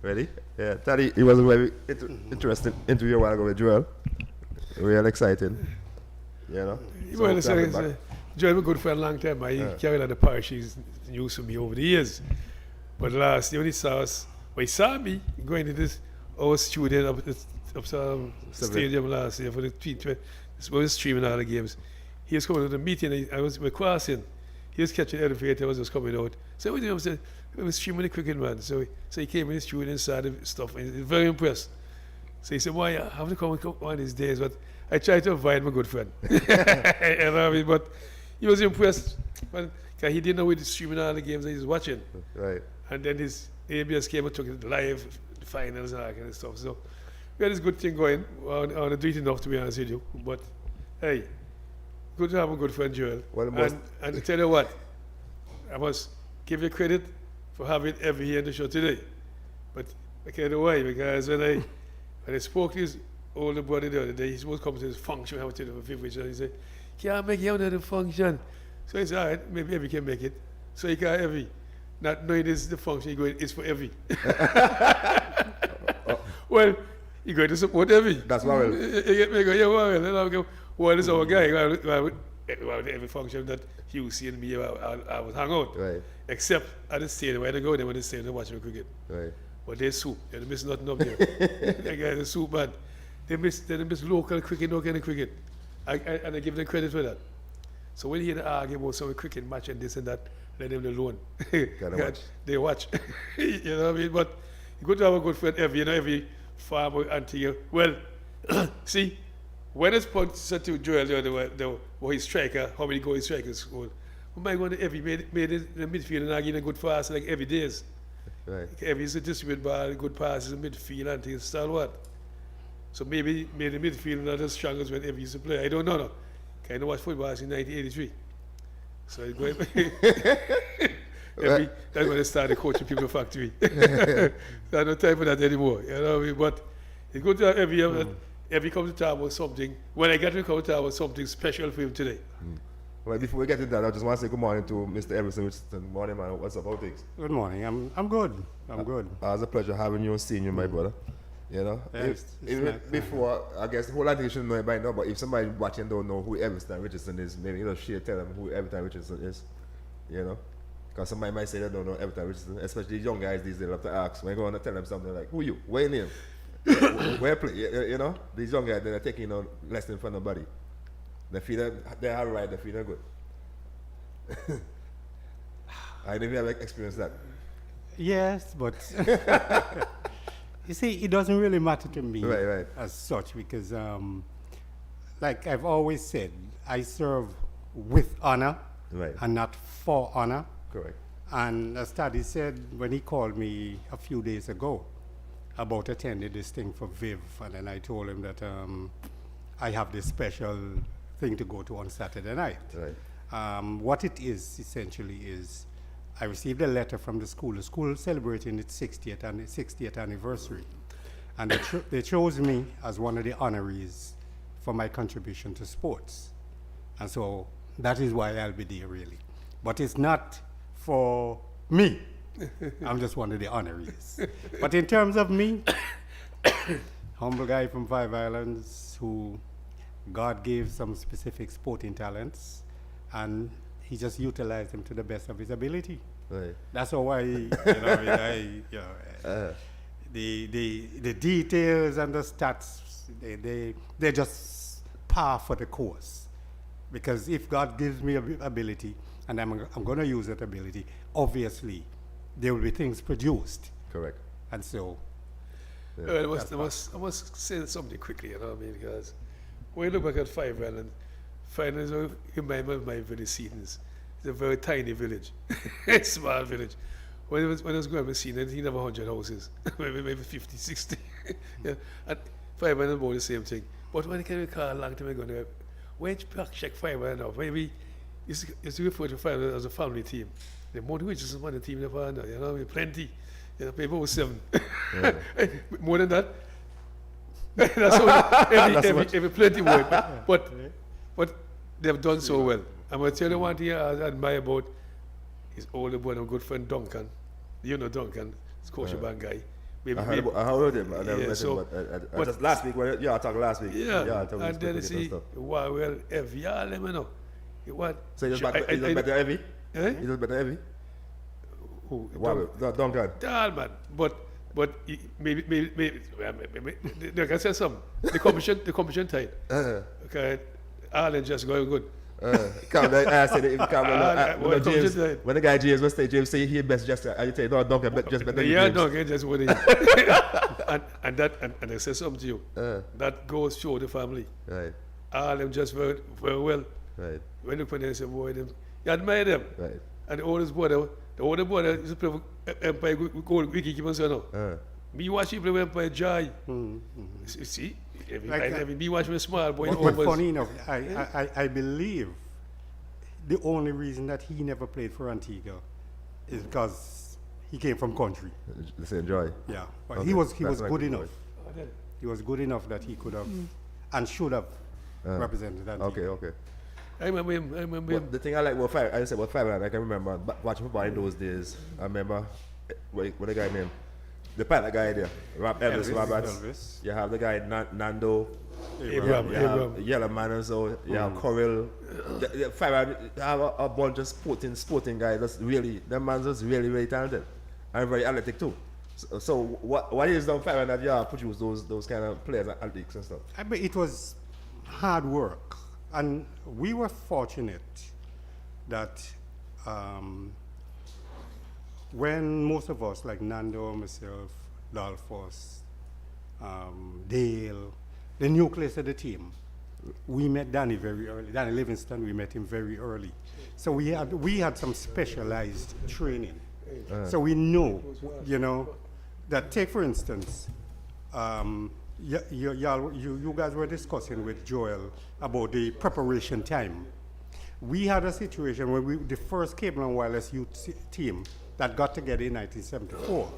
Ready? Yeah, Taddy, it was a very interesting interview a while ago with Joel. Real exciting. You know? Well, to have him back. Joel was good for a long time. He carried on the parish. He's used to me over the years. But last year when he saw us, he saw me going to this, our student up some stadium last year for the T20. We were streaming all the games. He was coming to the meeting. I was crossing. He was catching the elevator. I was just coming out. So what did I say? I was streaming the cricket, man. So he came in the studio and saw the stuff. And he was very impressed. So he said, "Why, I have to come one of these days." But I tried to avoid my good friend. You know what I mean? But he was impressed. But he didn't know we were streaming all the games that he was watching. Right. And then his ABS came and took it live, the finals and all that kind of stuff. So we had this good thing going. I want to do it enough, to be honest with you. But hey, good to have a good friend, Joel. Well, and to tell you what, I must give you credit for having Evie here on the show today. But I can't know why, because when I spoke to his older brother the other day, he's supposed to come to this function, I was telling him for 5 and he said, "Can't make you out of the function." So I said, "All right, maybe Evie can make it." So he got Evie. Not knowing this is the function, he going, "It's for Evie." Well, you're going to support Evie. That's why we'll. You go, "Yeah, well, well, this is our guy." Well, every function that he was seeing me, I would hang out. Right. Except at the stadium, I don't go there when the stadium watching cricket. Right. But they soup. They don't miss nothing up there. They got the soup, man. They miss local cricket, no kind of cricket. And I give them credit for that. So when you hear the argue about some cricket match and this and that, let them alone. Watch. They watch. You know what I mean? But good to have a good friend, every farmer, Antigua. Well, see, when it's put to Joel the his striker, how many goals his strikers scored. Oh my God, Evie made it in the midfield and again a good pass like every day. Right. Evie used to distribute ball, good passes in midfield and things, stalwart. So maybe made the midfield not as strong as when Evie used to play. I don't know. I know watch football in 1983. So it's going That's when I started coaching people factory. I don't have time for that anymore. You know what I mean? But it's good to have every year that every come to talk about something. When I get to come to talk about something special for him today. Well, before we get into that, I just want to say good morning to Mr. Everson Richardson. Good morning, man. What's up? How things? Good morning. I'm good. I'm good. It's a pleasure having you and seeing you, my brother. You know, Yeah, it's even nice. before, I guess the whole lot of you should know it by now, but if somebody watching don't know who Everton Richardson is, maybe share tell them who Everton Richardson is. You know, because somebody might say they don't know Everton Richardson, especially young guys these days. They have to ask when you go on to tell them something like, "Who you? Where your name? Where you play?" You know, these young guys they're taking on lesson from nobody. They feel they are right. They feel they're good. I never have experienced that. Yes, but you see, it doesn't really matter to me Right. as such because, like I've always said, I serve with honor Right. and not for honor. Correct. And as Taddy said when he called me a few days ago about attending this thing for Viv, and then I told him that I have this special thing to go to on Saturday night. Right. What it is essentially is I received a letter from the school celebrating its 60th anniversary, and they chose me as one of the honorees for my contribution to sports, and so that is why I'll be there really, but it's not for me. I'm just one of the honorees. But in terms of me, humble guy from Five Islands who God gave some specific sporting talents, and he just utilized them to the best of his ability. Right. That's how the details and the stats, they're just par for the course. Because if God gives me ability, and I'm going to use that ability, obviously there will be things produced. Correct. And so, I must say something quickly, you know what I mean? Because when you look back at Five Islands remind me of my village scenes. It's a very tiny village, it's a small village. When I was growing up in Seaton, it didn't have 100 houses, maybe 50, 60. Yeah. And Five Islands about the same thing. But when I can recall a long time ago, when you check Five Islands now, maybe used to refer to Five Islands as a family team. The more Richardson on the team, you know, plenty. You know, people were 7. Yeah. More than that. That's all, every plenty more. But they've done so well. I'm going to tell you one thing I admire about his older brother, good friend Duncan. You know Duncan, Scotiabank guy. I heard him. I never met so, him, but just last week, I talked last week. Yeah, I told and then you see, well, heavy, all them, you know. What? So he's better heavy? Eh? He's better heavy? Who? Duncan. Tall man, but maybe like I said something. The competition tight. Okay, Ireland just going good. When the guy James was saying, James say he best just, I say no, Duncan just better. Yeah, Duncan just winning. and I say something to you. That goes show the family. Right. Ireland just very well. Right. When you put in, say, boy, them, you admire them. Right. And the older brother used to play for Empire goal, we keep on saying no. Me watch you play with Empire Joy. You see? Me watch me small boy. but funny enough, I believe the only reason that he never played for Antigua is because he came from country. The same joy. Yeah, but Okay. he was That's good right. enough. He was good enough that he could have and should have represented Antigua. Okay. I remember him. But the thing I like about Five Island, I can remember watching football in those days. I remember what the guy named, the pilot guy there, Elvis Roberts. Elvis. You have the guy Nando. Abraham. You have Yellow Man and so. You have Corel. The Five Island have a bunch of sporting guys. That's really, them man is really, really talented and very athletic too. So what is the Five Island that you have produced those kind of players, athletics and stuff? I mean, it was hard work, and we were fortunate that when most of us, like Nando, myself, Dolphus, Dale, the nucleus of the team, we met Danny very early. Danny Livingston, we met him very early. So we had some specialized training. So we know, you know, that take for instance, you guys were discussing with Joel about the preparation time. We had a situation where the first cable and wireless youth team that got together in 1974.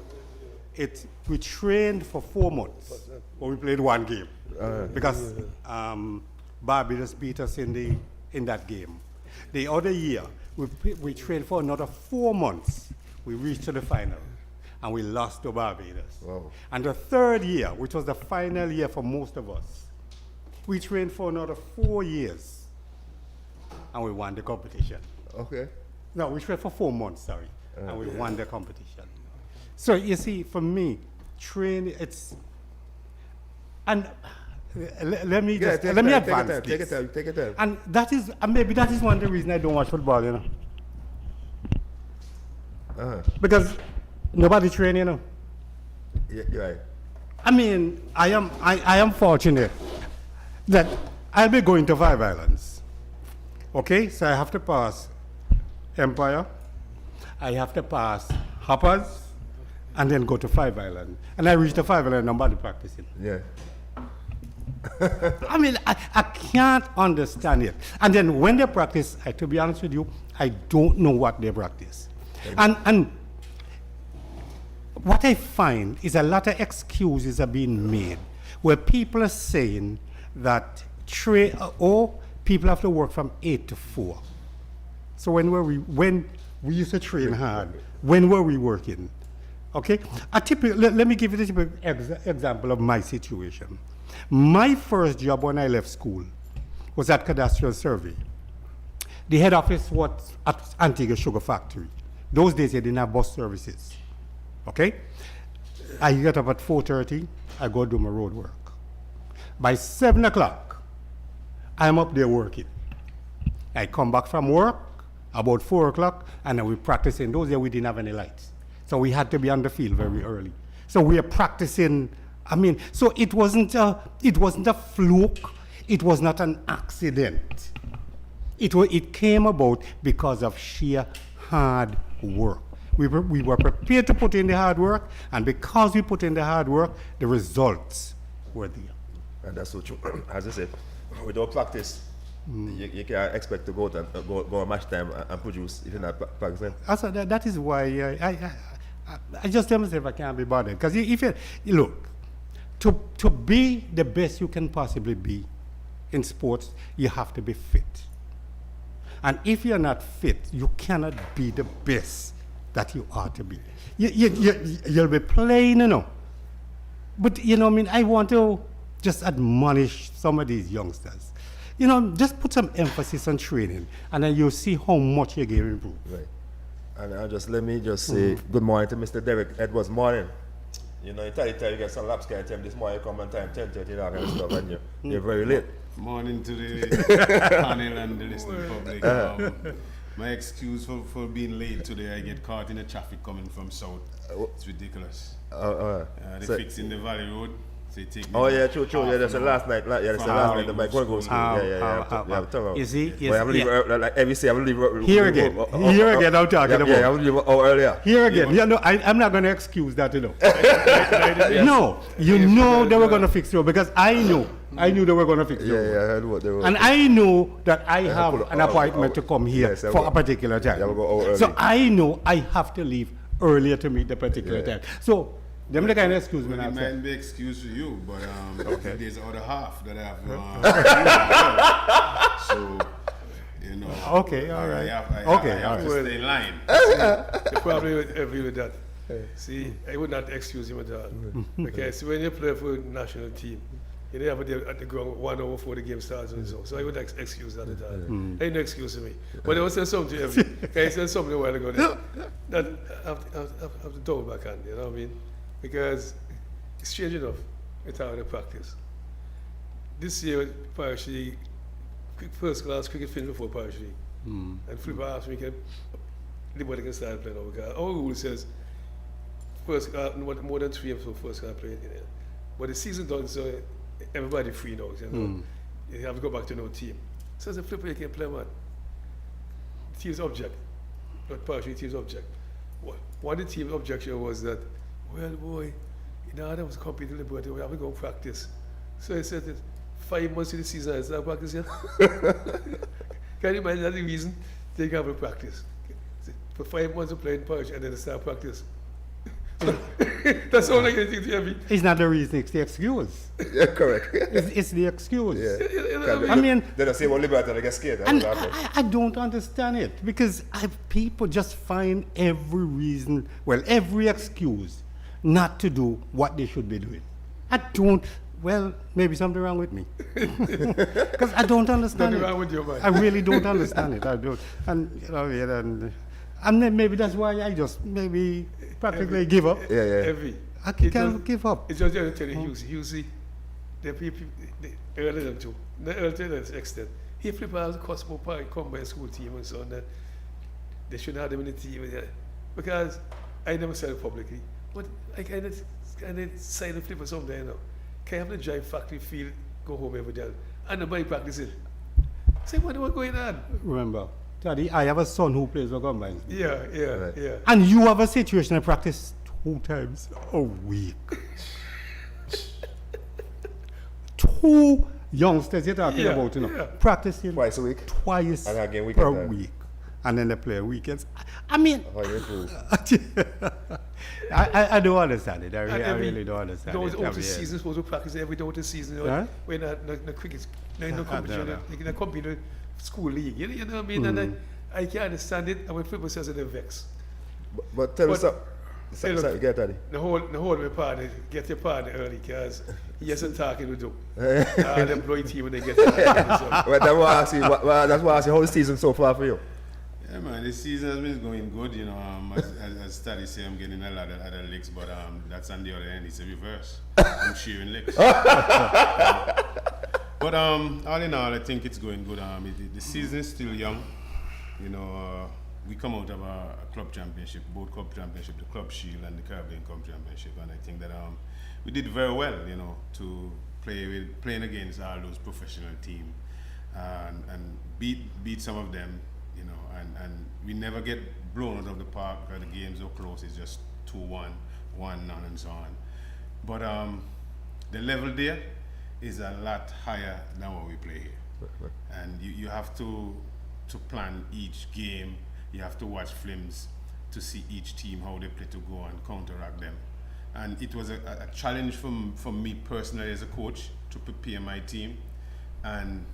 We trained for 4 months, but we played one game because Barbados beat us in that game. The other year, we trained for another 4 months. We reached to the final, and we lost to Barbados. Wow. And the third year, which was the final year for most of us, we trained for another 4 years, and we won the competition. Okay. No, we trained for 4 months, sorry, and we won the competition. So you see, for me, training, it's, and let me advance this. Take your time. And that is, and maybe that is one of the reasons I don't watch football, you know. Because nobody train, you know. Yeah, you're right. I mean, I am fortunate that I'll be going to 5 Islands. Okay, so I have to pass Empire, I have to pass Hoppers, and then go to 5 Islands. And I reach the 5 Islands, nobody practicing. Yeah. I mean, I can't understand it. And then when they practice, to be honest with you, I don't know what they practice. And what I find is a lot of excuses are being made where people are saying that people have to work from 8 to 4. So when we used to train hard, when were we working? Okay? Let me give you a typical example of my situation. My first job when I left school was at Cadastral Survey. The head office was at Antigua Sugar Factory. Those days they didn't have bus services. Okay? I get up at 4:30, I go do my road work. By 7 o'clock, I'm up there working. I come back from work about 4 o'clock, and then we practice. In those days we didn't have any lights. So we had to be on the field very early. So we are practicing. I mean, so it wasn't a fluke. It was not an accident. It came about because of sheer hard work. We were prepared to put in the hard work, and because we put in the hard work, the results were there. And that's so true. As I said, without practice, you can't expect to go out and go a match time and produce if you're not practicing. Also, that is why I just tell myself I can't be bothered. Because if you look, to be the best you can possibly be in sports, you have to be fit. And if you're not fit, you cannot be the best that you ought to be. You'll be playing, you know. But, you know, I mean, I want to just admonish some of these youngsters. You know, just put some emphasis on training, and then you'll see how much you're going to improve. Right. And let me say good morning to Mr. Derek Edwards. Morning. You know, you get some laps time this morning, you come on time 10:30, that kind of stuff, and you're very late. Morning to the panel and the listening public. My excuse for being late today, I get caught in the traffic coming from south. It's ridiculous. They're fixing the Valley Road. So take true. Yeah, that's the last night. Yeah, that's the last night. The bike going to go school. You have to turn out. You see? I have to leave like every day. I will leave. Here again, I'm talking about. Yeah, I will leave earlier. Here again. Yeah, no, I'm not going to excuse that, you know. No, you know they were going to fix you because I knew they were going to fix you. Yeah, I know what they were. And I know that I have an appointment to come here for a particular time. Yeah, we'll go early. So I know I have to leave earlier to meet the particular time. So, them the kind of excuse me. It might be excuse for you, but there's the other half that I have. So, you know. Okay, all right. I have to stay in line. The problem with that, see, I would not excuse him at all. Because when you play for the national team, you don't have to be at the ground 1 hour before the game starts and so I would not excuse that at all. Ain't no excuse to me. But I was saying something to him. I said something a while ago that I have to double back on, you know what I mean? Because it's strange enough, it's how they practice. This year, Parish League, first class cricket finished before Parish League. And Flipper asked me, anybody can start playing over class. Our rule says, first class, more than 3 for first class playing. You know. But the season done, so everybody free now. You know? You have to go back to no team. So as a Flipper, you can play, man. The team's object, not Parish League team's object. One of the team's objection was that, well, boy, you know, I was competing with Liberty, we have to go practice. So I said, 5 months in the season, I started practicing. Can you imagine that's the reason they have a practice? For 5 months of playing Parish and then they start practice. That's all I can think to me. It's not the reason, it's the excuse. Yeah, correct. It's the excuse. Yeah. I mean, They don't say one liberty, they get scared. and I don't understand it because people just find every reason, well, every excuse not to do what they should be doing. I don't, well, maybe something wrong with me. Because I don't understand Nothing it. wrong with your mind. I really don't understand it. I don't. And, you know, yeah, and then maybe that's why I just maybe practically give up. Yeah. Heavy. I can't give up. It's just to tell you, Husey, the people, earlier than too, not earlier to that extent. He flip out the Cosmo Park combined school team and so on that they shouldn't have them in the team. Because I never said it publicly. But I kind of sign and flip or something, you know. Can I have the drive factory field, go home every day, and nobody practicing? Say, what going on? Remember, Daddy, I have a son who plays for combines. Yeah. And you have a situation I practice 2 times a week. 2 youngsters you're talking about, you know, Yeah. practicing Twice a week? twice And again per weekend time. week. And then they play weekends. I mean, How you improve? I don't understand it. I And really don't understand those it. out of season supposed to practice every day out of season. You know, Huh? when no cricket, no competition, no. in a company, school league. You know what I mean? And I can't understand it. And when people says they're vexed. But tell us But- something, get Daddy. The whole my partner, get your partner early because he hasn't talking to do. The employee team when they get there. Well, that's why I see. That's why I see how the season so far for you. Yeah, man, the season has been going good, you know. As studies say, I'm getting a lot of other licks, but that's on the other end. It's a reverse. I'm sharing licks. But all in all, I think it's going good. The season is still young. You know, we come out of a club championship, both club championship, the Club Shield and the Caribbean Cup Championship, and I think that we did very well, you know, to playing against all those professional teams and beat some of them, you know, and we never get blown out of the park because the games are close. It's just 2-1, 1-0, and so on. But the level there is a lot higher than what we play here, and you have to plan each game. You have to watch films to see each team, how they play to go and counteract them. And it was a challenge for me personally as a coach to prepare my team. And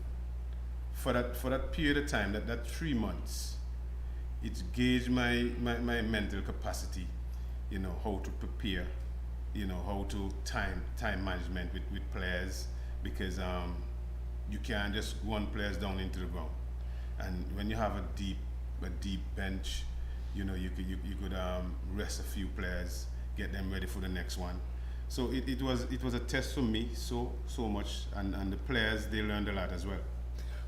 for that period of time, that 3 months, it gauged my mental capacity, you know, how to prepare, you know, how to time management with players, because you can't just run players down into the ground. And when you have a deep bench, you know, you could rest a few players, get them ready for the next one. So it was a test for me so much, and the players, they learned a lot as well.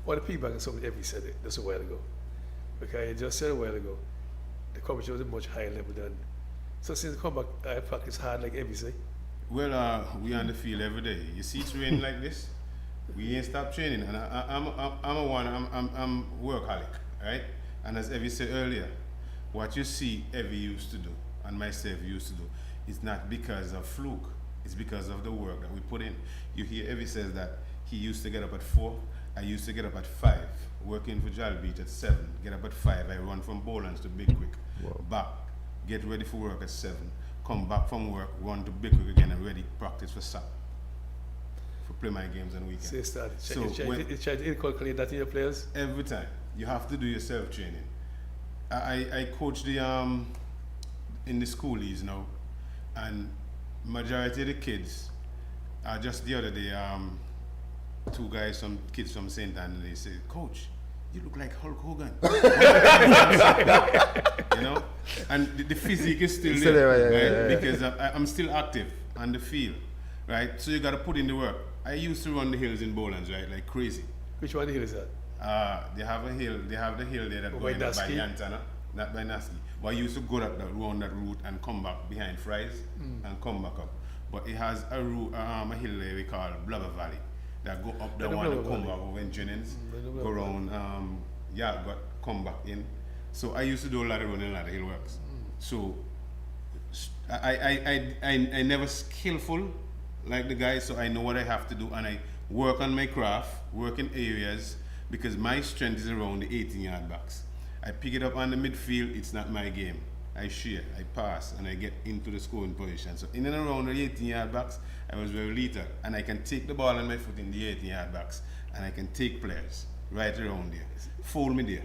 Well, the feedback is something Evie said it just a while ago. Because I just said a while ago, the competition was a much higher level than. So since the comeback, I practice hard like Evie say. Well, we on the field every day. You see training like this, we ain't stop training, and I'm workaholic, right? And as Evie said earlier, what you see Evie used to do and myself used to do is not because of fluke. It's because of the work that we put in. You hear Evie says that he used to get up at 4. I used to get up at 5, working for Jal Beach at 7. Get up at 5. I run from Bowlands to Big Quick. Wow. Back, get ready for work at 7. Come back from work, run to Big Quick again and ready practice for SAP. For play my games on weekends. So you started. So You try to inculcate that in your players? Every time. You have to do your self-training. I coach the in the schoolies now, and majority of the kids just the other day, 2 guys, some kids from St. Anne, they say, "Coach, you look like Hulk Hogan." You know? And the physique is still there, right? Because I'm still active on the field, right? So you got to put in the work. I used to run the hills in Bowlands, right, like crazy. Which one the hill is that? They have a hill. They have the hill there that Oh, going by up by Naski? Yantana, not by Naski. But I used to go round that route and come back behind Fries and come back up. But it has a route, a hill there we call Blubber Valley that go up the one and come back over in Jennings, go round, come back in. So I used to do a lot of running, a lot of hill works. So I never skillful like the guys, so I know what I have to do, and I work on my craft, work in areas because my strength is around the 18-yard box. I pick it up on the midfield, it's not my game. I share, I pass, and I get into the scoring position. So in and around the 18-yard box, I was very lethal, and I can take the ball on my foot in the 18-yard box, and I can take players right around there. Fold me there.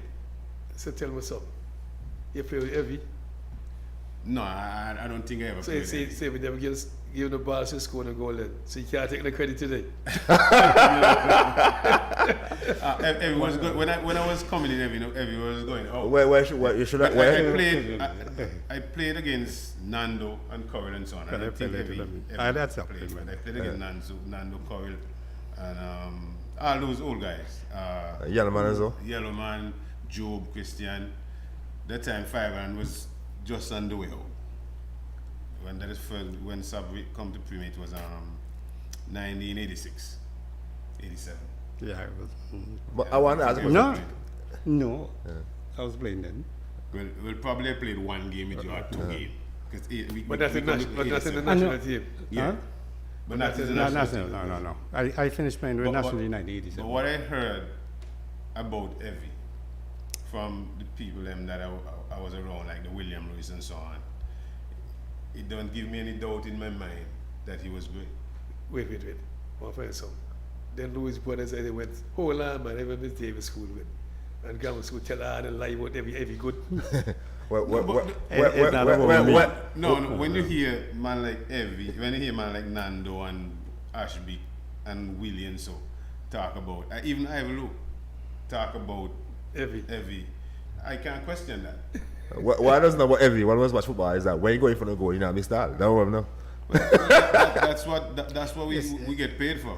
So tell me something. You play with Evie? No, I don't think I ever So played. say we never give the ball to score and goal then. So you can't take the credit today. Evie was good. When I was coming in, Evie was going out. You should have. I played against Nando and Coral and so on. And I think Evie that's up. played. I played against Nando, Coral, and all those old guys. Yellow man as well. Yellow Man, Job, Christian. That time 5 was just on the way out. When Sabri come to Premier, it was 1986, 87. Yeah, I was. But I want to ask you. No. I was playing then. Well, we'll probably played one game with you or 2 games. But that's in the national team. Yeah. Huh? But not in the No, national team. no. I finished playing with But national in 1987. But what I heard about Evie from the people that I was around, like the William Lewis and so on, it don't give me any doubt in my mind that he was great. Wait. One find something. Then Louis brothers said they went, hold on man, I went to David school with. And grammar school tell her and lie about every good. When you hear man like Evie, when you hear man like Nando and Ashby and William so talk about, even Ivy Lou talk about Evie, I can't question that. What I don't know about everyone was watch football is that when you go in for the goal, you know, Mr. Al. That's what I know. That's what we get paid for.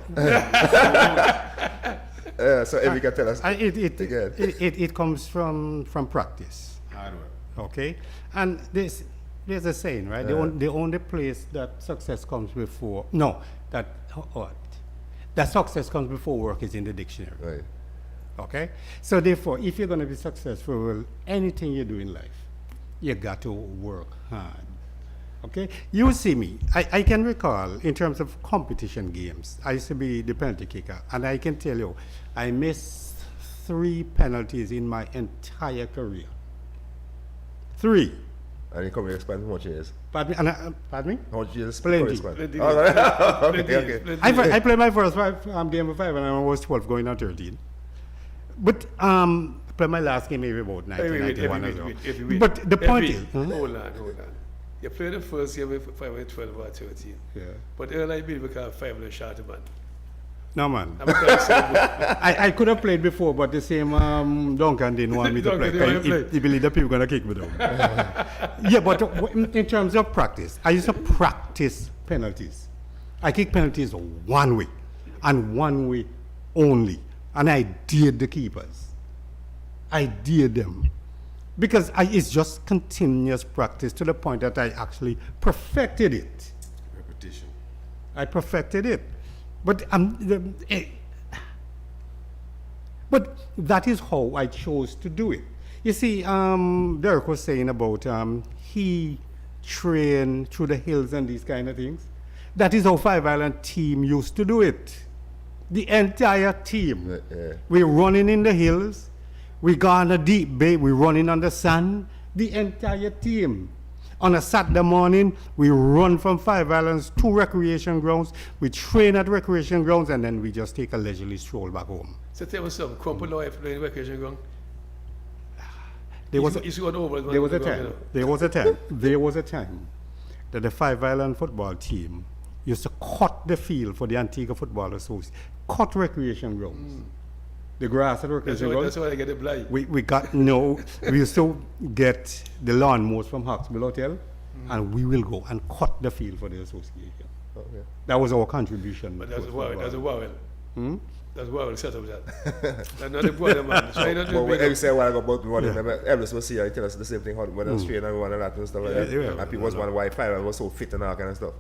So if you can tell us It comes from practice. Hard work. Okay? And there's a saying, right? The only place that success comes before that success comes before work is in the dictionary. Right. Okay? So therefore, if you're going to be successful with anything you do in life, you got to work hard. Okay? You see me. I can recall, in terms of competition games, I used to be the penalty kicker, and I can tell you, I missed 3 penalties in my entire career. 3. And you come here expand how much years? Pardon me? Pardon me? How much years? Plenty. All right. Okay. I played my first game of 5 when I was 12, going on 13. But I played my last game maybe about 1991 as well. But the point is... Hold on. You played the first game with 5 and 12 or 13. Yeah. But earlier you became 5 and shorter man. No, man. I could have played before, but the same Duncan didn't want me to play. He believed that people were going to kick me down. Yeah, but in terms of practice, I used to practice penalties. I kick penalties one way, and one way only. And I dared the keepers. I dared them. Because it's just continuous practice to the point that I actually perfected it. Repetition. I perfected it. But that is how I chose to do it. You see, Derek was saying about he trained through the hills and these kind of things. That is how Five Island team used to do it. The entire team. Yeah. We're running in the hills. We go on a deep bay. We're running on the sand. The entire team. On a Saturday morning, we run from Five Islands to recreation grounds. We train at recreation grounds, and then we just take a leisurely stroll back home. So tell me something. Crumple life playing recreation ground. There was a time that the Five Island football team used to cut the field for the Antigua Football Association, cut recreation grounds. The grass at recreation grounds. That's why I get the blind. We used to get the lawnmowers from Huxville Hotel, and we will go and cut the field for the association. Okay. That was our contribution. But that's wow. That's why we set up that. That's not the problem, man. But when you say a while ago about running, Elvis was here, he tell us the same thing, how when I was training and running and stuff like that. And people was wondering why Five Island was so fit and all kind of stuff.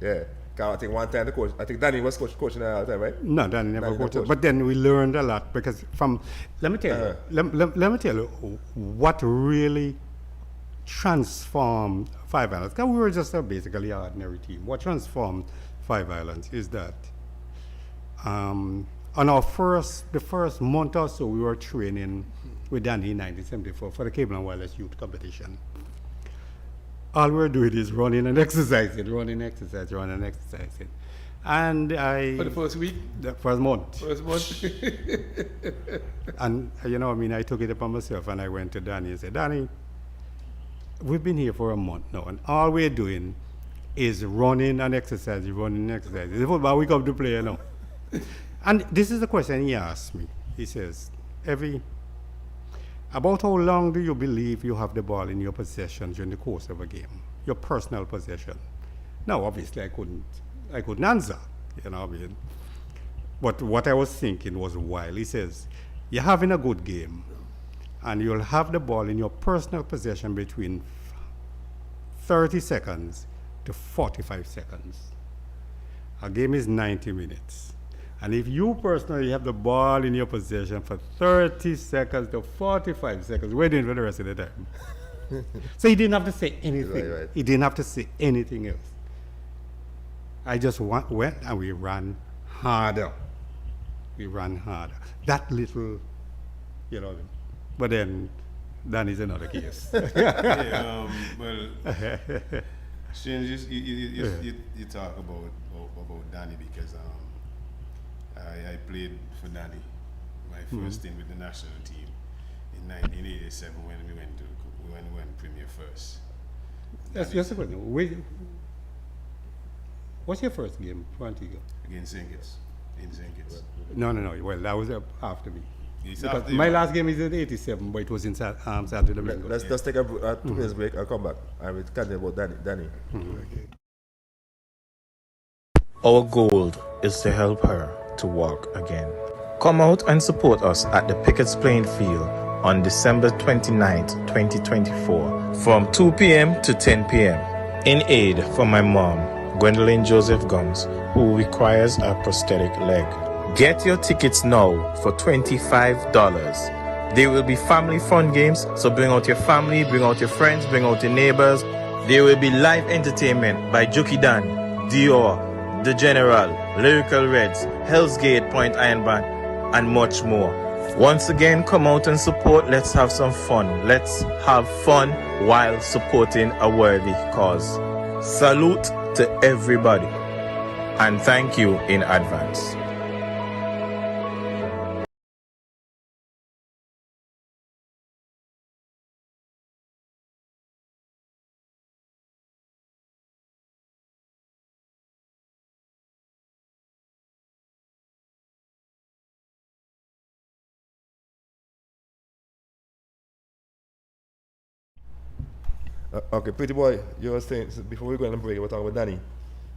Yeah. Cause I think one time the coach, I think Danny was coaching all the time, right? No, Danny never coached. But then we learned a lot because let me tell you what really transformed Five Islands. Because we were just basically an ordinary team. What transformed Five Islands is that on the first month or so, we were training with Danny in 1974 for the Cable and Wireless Youth Competition. All we were doing is running and exercising, running, exercising. And For the first week? the first month. First month? And, I took it upon myself and I went to Danny and said, Danny, we've been here for a month now, and all we're doing is running and exercising, The football we come to play now. And this is the question he asked me. He says, about how long do you believe you have the ball in your possession during the course of a game? Your personal possession. Now, obviously, I couldn't answer, But what I was thinking was wild. He says, you're having a good game, and you'll have the ball in your personal possession between 30 seconds to 45 seconds. A game is 90 minutes. And if you personally have the ball in your possession for 30 seconds to 45 seconds, we're doing for the rest of the time. So he didn't have to say anything. Right. He didn't have to say anything else. I just went and we ran harder. That little, but then that is another case. Well, Strange, you talk about Danny because I played for Danny my first stint with the national team in 1987 when we went Premier first. That's just a question. What's your first game for Antigua? Against St. Kitts. In St. Kitts. No. Well, that was after me. It's Because after my you. last game is in '87, but it was in Santo Domingo. Let's just take a 2 minutes break and come back. And we'll continue about Danny. Our goal is to help her to walk again. Come out and support us at the Pickett's Playing Field on December 29th, 2024 from 2 p.m. to 10 p.m. in aid for my mom, Gwendolyn Joseph Gums, who requires a prosthetic leg. Get your tickets now for $25. There will be family fun games, so bring out your family, bring out your friends, bring out your neighbors. There will be live entertainment by Jokey Dan, Dior, The General, Lyrical Reds, Hell's Gate, Point Iron Band, and much more. Once again, come out and support. Let's have some fun. Let's have fun while supporting a worthy cause. Salute to everybody, and thank you in advance. Okay, pretty boy, you were saying, before we go on the break, we're talking about Danny.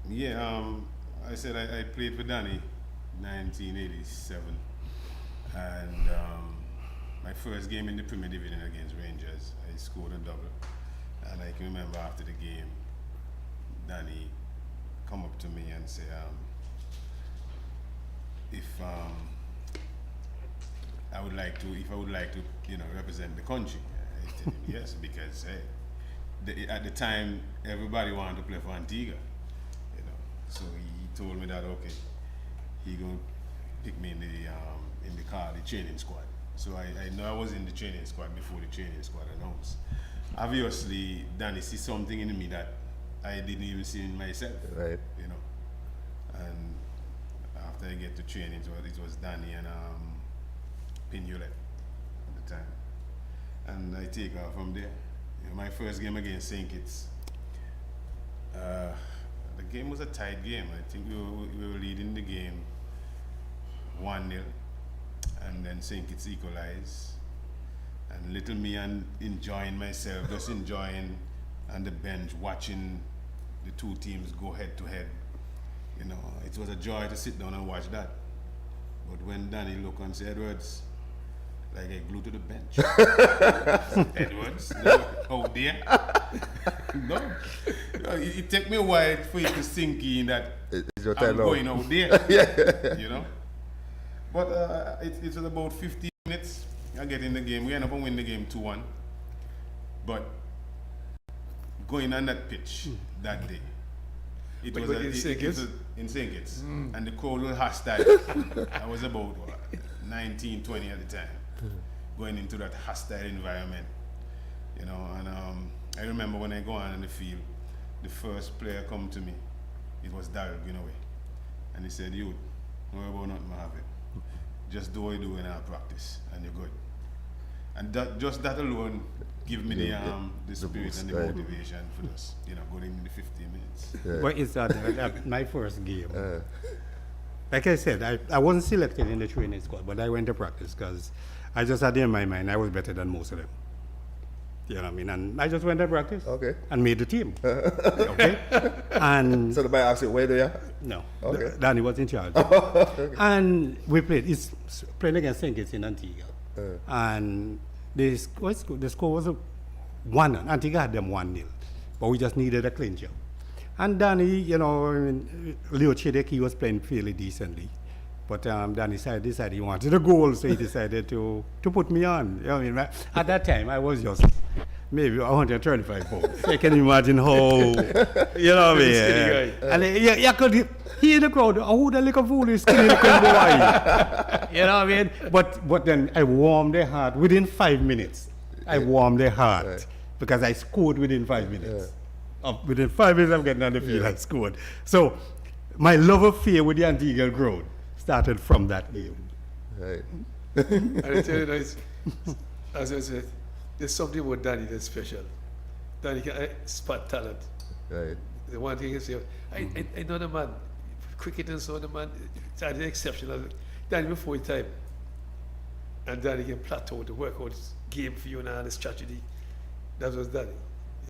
Yeah, I said I played for Danny 1987, and my first game in the Premier Division against Rangers, I scored a double, and I can remember after the game, Danny come up to me and say, if I would like to, represent the country. I told him yes, because at the time everybody wanted to play for Antigua, So he told me that okay, he gonna pick me in the training squad. So I know I was in the training squad before the training squad announced. Obviously, Danny see something in me that I didn't even see in myself. Right. And after I get to training, it was Danny and Pignolet at the time, and I take off from there. My first game against St. Kitts, the game was a tight game. I think we were leading the game 1-0, and then St. Kitts equalized. And little me and enjoying myself, just enjoying on the bench, watching the two teams go head to head. It was a joy to sit down and watch that. But when Danny looked and said, Edwards, like I glued to the bench. Edwards, oh dear. No. It took me a while for you to sink in that It's your I'm time now. going out there. But it was about 15 minutes. I get in the game. We end up winning the game 2-1. But going on that pitch that day, It But was in St. Kitts? in St. Kitts. And the crowd was hostile. I was about 19, 20 at the time, going into that hostile environment, you know. And I remember when I go on in the field, the first player come to me. It was Daryl Greenaway, and he said, "You, don't worry about nothing, I have it. Just do what you do in our practice, and you're good." And that alone give me the spirit boost, and the right. motivation for us, you know, going in the 15 minutes. Yeah. But it's my first game. Like I said, I wasn't selected in the training squad, but I went to practice because I just had in my mind I was better than most of them. You know what I mean? And I just went to practice Okay. and made the team. Okay? And So the guy asked you, where do you? no, Okay. Danny was in charge. And we played. It's playing against St. Kitts in Antigua. And the score was 1-0. Antigua had them 1-0. But we just needed a clincher. And Danny, you know, I mean, Leo Chideki was playing fairly decently. But Danny decided he wanted a goal, so he decided to put me on. You know what I mean? At that time, I was just maybe 135 pounds. So you can imagine how, you know what I mean? Skinny guy. And you could hear the crowd, oh, the little fool is skinny little boy. You know what I mean? But then I warmed their heart within 5 minutes. I warmed their heart because I scored within 5 minutes. Within 5 minutes, I'm getting on the field, I scored. So my love affair with the Antigua crowd started from that game. Right. And I tell you, as I said, there's something about Danny that's special. Danny can spot talent. Right. The one thing is, I know the man, cricket and so on, the man, it's exceptional. Danny before his time. And Danny can plateau to work out his game for you now and his strategy. That was Danny.